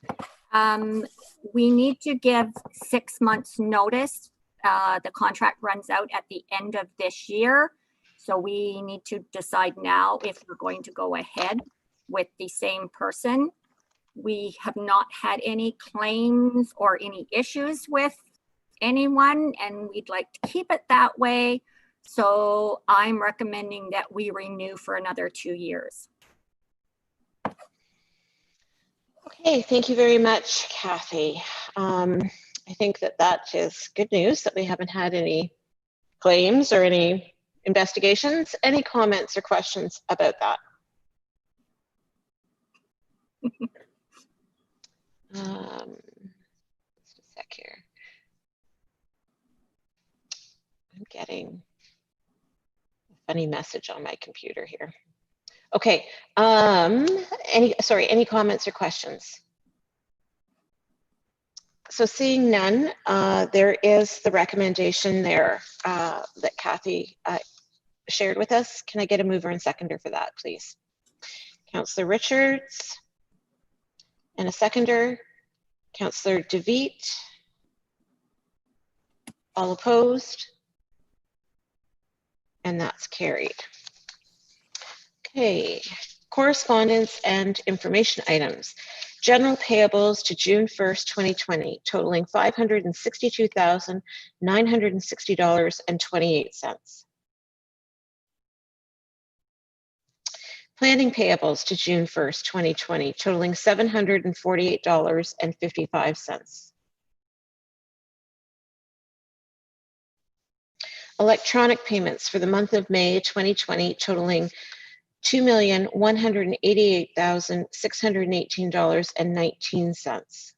We need to give 6 months notice. The contract runs out at the end of this year. So we need to decide now if we're going to go ahead with the same person. We have not had any claims or any issues with anyone, and we'd like to keep it that way. So I'm recommending that we renew for another 2 years. Okay, thank you very much, Kathy. I think that is good news that we haven't had any claims or any investigations. Any comments or questions about that? Just a sec here. I'm getting a funny message on my computer here. Okay, any comments or questions? So seeing none, there is the recommendation there that Kathy shared with us. Can I get a mover and seconder for that, please? Councillor Richards, and a seconder, Councillor DeVete. All opposed? And that's carried. Okay, correspondence and information items. General payables to June 1st, 2020, totaling $562,960.28. Planning payables to June 1st, 2020, totaling $748.55. Electronic payments for the month of May 2020, totaling $2,188,618.19.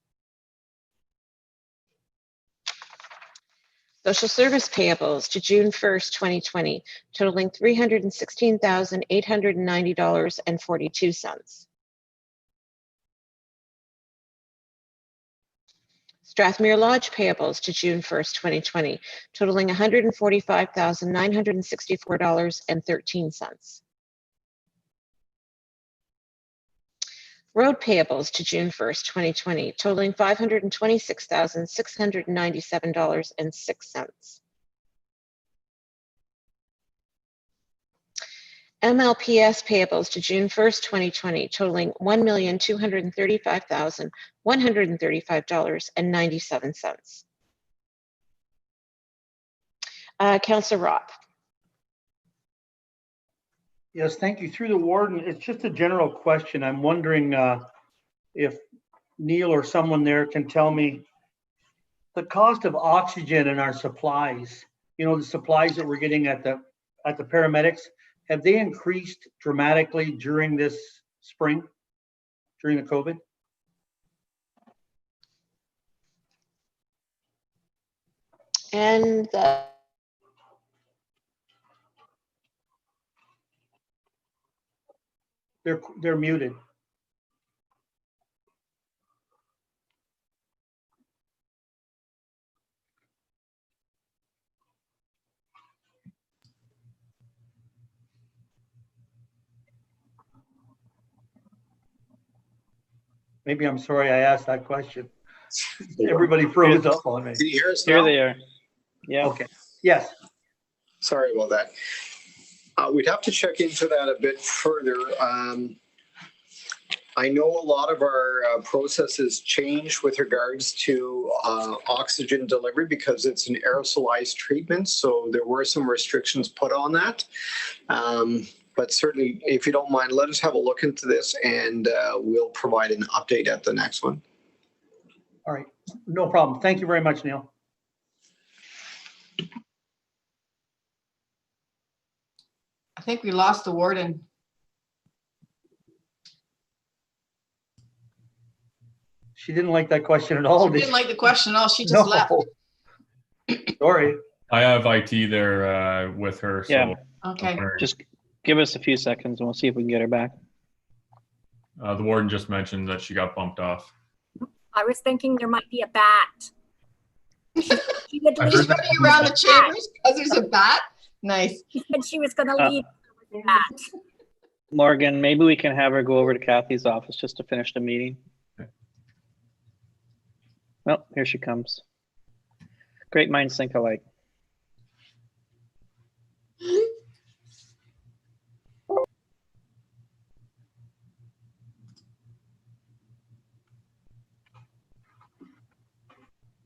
Social service payables to June 1st, 2020, totaling $316,890.42. Strathmere Lodge payables to June 1st, 2020, totaling $145,964.13. Road payables to June 1st, 2020, totaling $526,697.06. MLPS payables to June 1st, 2020, totaling $1,235,135.97. Councillor Ropp. Yes, thank you. Through the warden, it's just a general question. I'm wondering if Neil or someone there can tell me the cost of oxygen in our supplies. You know, the supplies that we're getting at the paramedics, have they increased dramatically during this spring, during the COVID? And they're muted. Maybe I'm sorry I asked that question. Everybody froze up on me. Can you hear us Here now? they are. Yeah. Okay. Yes. Sorry about that. We'd have to check into that a bit further. I know a lot of our processes changed with regards to oxygen delivery because it's an aerosolized treatment. So there were some restrictions put on that. But certainly, if you don't mind, let us have a look into this and we'll provide an update at the next one. All right. No problem. Thank you very much, Neil. I think we lost the warden. She didn't like that question at all. She didn't like the question at all. She just No. left. Sorry. I have IT there with her. So Yeah. Okay. Just give us a few seconds and we'll see if we can get her back. The warden just mentioned that she got bumped off. I was thinking there might be a bat. She's running around the chambers because there's a bat. Nice. She said she was going to leave with that. Morgan, maybe we can have her go over to Kathy's office just to finish the meeting. Well, here she comes. Great minds think alike.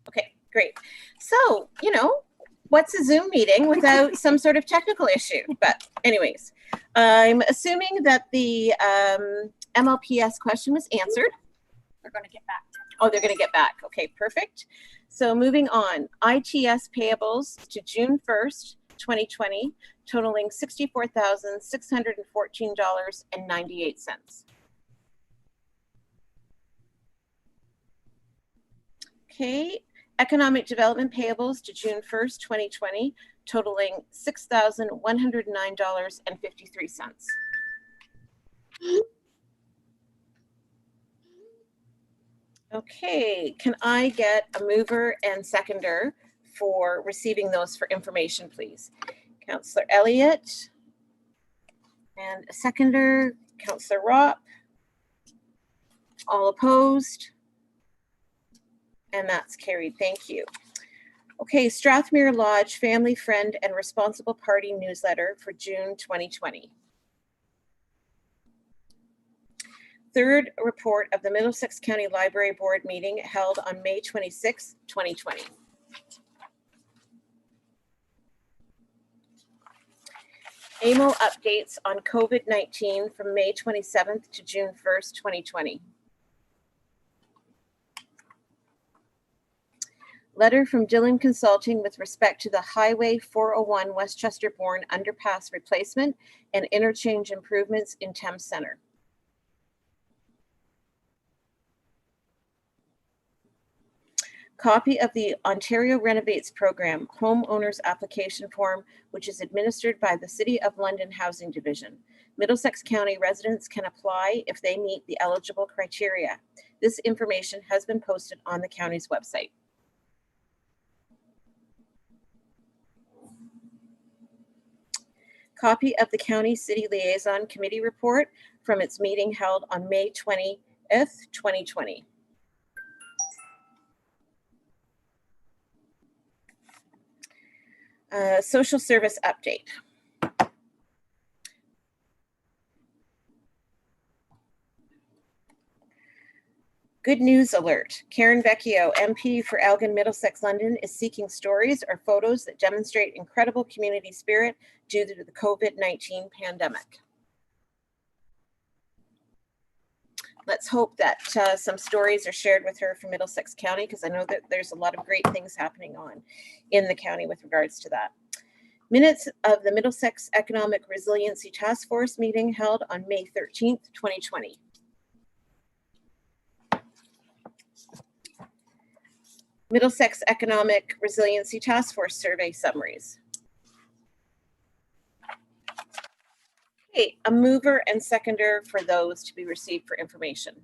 okay, great. So, you know, what's a Zoom meeting without some sort of technical issue? But anyways, I'm assuming that the MLPS question was answered. They're going to get back. Oh, they're going to get back. Okay, perfect. So moving on, ITS payables to June 1st, 2020, totaling $64,614.98. Okay, economic development payables to June 1st, 2020, totaling $6,109.53. Okay, can I get a mover and seconder for receiving those for information, please? Councillor Elliott. And a seconder, Councillor Ropp. All opposed? And that's carried, thank you. Okay, Strathmere Lodge Family, Friend, and Responsible Party newsletter for June 2020. Third report of the Middlesex County Library Board meeting held on May 26, 2020. AMO updates on COVID-19 from May 27th to June 1st, 2020. Letter from Dillon Consulting with respect to the Highway 401 Westchester-Bourne underpass replacement and interchange improvements in Thames Centre. Copy of the Ontario Renovates Program homeowners application form, which is administered by the City of London Housing Division. Middlesex County residents can apply if they meet the eligible criteria. This information has been posted on the county's website. Copy of the County City Liaison Committee report from its meeting held on May 20th, 2020. Social service update. Good news alert. Karen Vecchio, MP for Elgin Middlesex London, is seeking stories or photos that demonstrate incredible community spirit due to the COVID-19 pandemic. Let's hope that some stories are shared with her from Middlesex County, because I know that there's a lot of great things happening on in the county with regards to that. Minutes of the Middlesex Economic Resiliency Task Force meeting held on May 13th, 2020. Middlesex Economic Resiliency Task Force survey summaries. Okay, a mover and seconder for those to be received for information.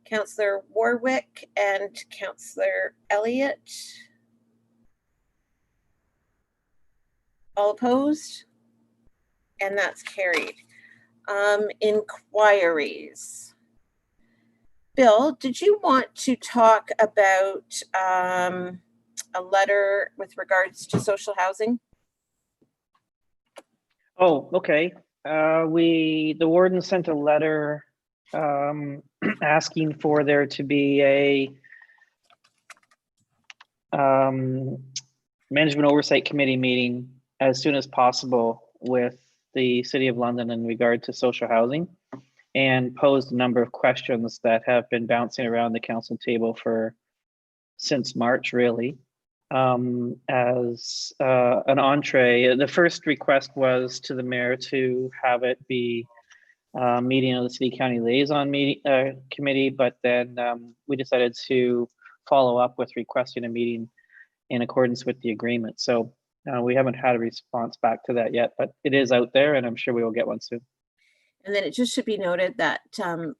Councillor Warwick and Councillor Elliott. All opposed? And that's carried. Inquiries. Bill, did you want to talk about a letter with regards to social housing? Oh, okay. The warden sent a letter asking for there to be a management oversight committee meeting as soon as possible with the City of London in regard to social housing, and posed a number of questions that have been bouncing around the council table since March, really. As an entree, the first request was to the mayor to have it be a meeting of the City County Liaison Committee, but then we decided to follow up with requesting a meeting in accordance with the agreement. So we haven't had a response back to that yet, but it is out there, and I'm sure we will get one soon. And then it just should be noted that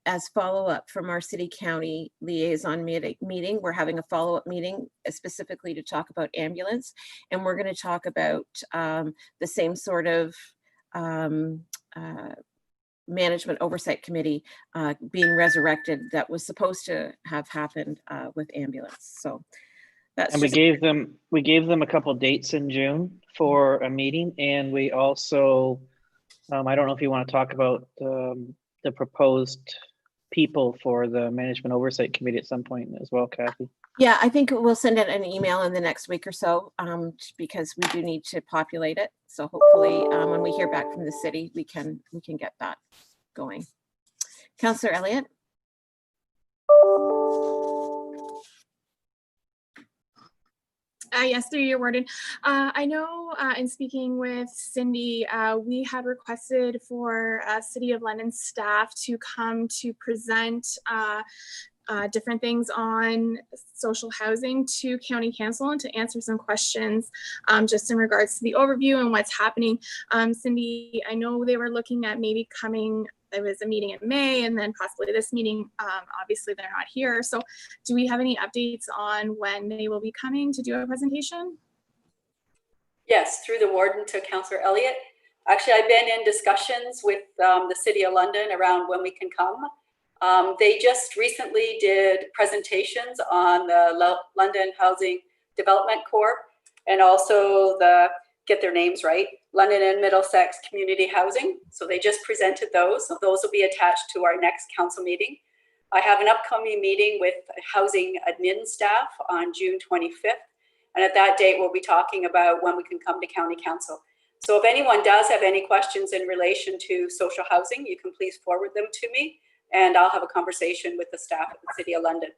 as follow-up from our City County Liaison meeting, we're having a follow-up meeting specifically to talk about ambulance. And we're going to talk about the same sort of management oversight committee being resurrected that was supposed to have happened with ambulance. So that's and we gave them a couple of dates in June for a meeting, and we also I don't know if you want to talk about the proposed people for the Management Oversight Committee at some point as well, Kathy. Yeah, I think we'll send out an email in the next week or so because we do need to populate it. So hopefully when we hear back from the city, we can get that going. Councillor Elliott. Yes, through your warden. I know in speaking with Cindy, we had requested for City of London staff to come to present different things on social housing to County Council and to answer some questions just in regards to the overview and what's happening. Cindy, I know they were looking at maybe coming. There was a meeting in May and then possibly this meeting. Obviously they're not here. So do we have any updates on when they will be coming to do a presentation? Yes, through the warden to Councillor Elliott. Actually, I've been in discussions with the City of London around when we can come. They just recently did presentations on the London Housing Development Corp and also get their names right, London and Middlesex Community Housing. So they just presented those. So those will be attached to our next council meeting. I have an upcoming meeting with housing admin staff on June 25th. And at that date, we'll be talking about when we can come to County Council. So if anyone does have any questions in relation to social housing, you can please forward them to me and I'll have a conversation with the staff at the City of London.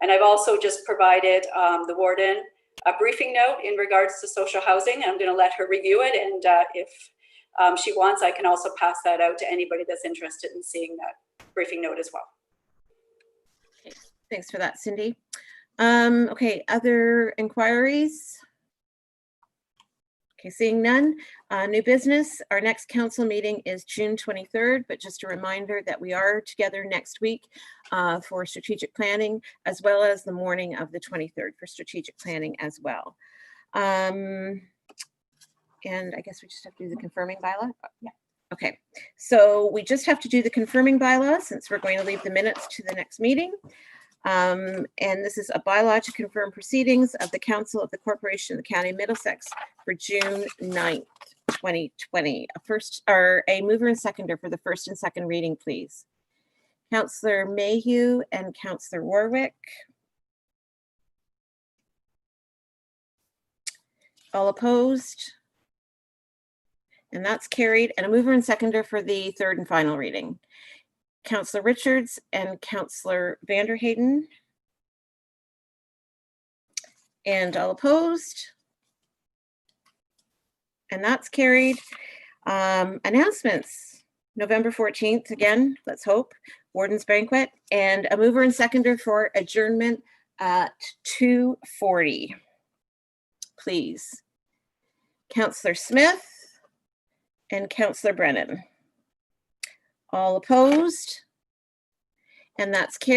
And I've also just provided the warden a briefing note in regards to social housing. I'm going to let her review it, and if she wants, I can also pass that out to anybody that's interested in seeing that briefing note as well. Okay, thanks for that, Cindy. Okay, other inquiries? Okay, seeing none. New business, our next council meeting is June 23rd, but just a reminder that we are together next week for strategic planning, as well as the morning of the 23rd for strategic planning as well. And I guess we just have to do the confirming bylaw. Yeah. Okay, so we just have to do the confirming bylaw since we're going to leave the minutes to the next meeting. And this is a bylaw to confirm proceedings of the Council of the Corporation of the County of Middlesex for June 9th, 2020. A mover and seconder for the first and second reading, please. Councillor Mayhew and Councillor Warwick. All opposed? And that's carried. And a mover and seconder for the third and final reading. Councillor Richards and Councillor Vanderheyden. And all opposed? And that's carried. Announcements. November 14th, again, let's hope, Warden's Banquet. And a mover and seconder for adjournment at 2:40. Please. Councillor Smith and Councillor Brennan. All opposed? And that's carried.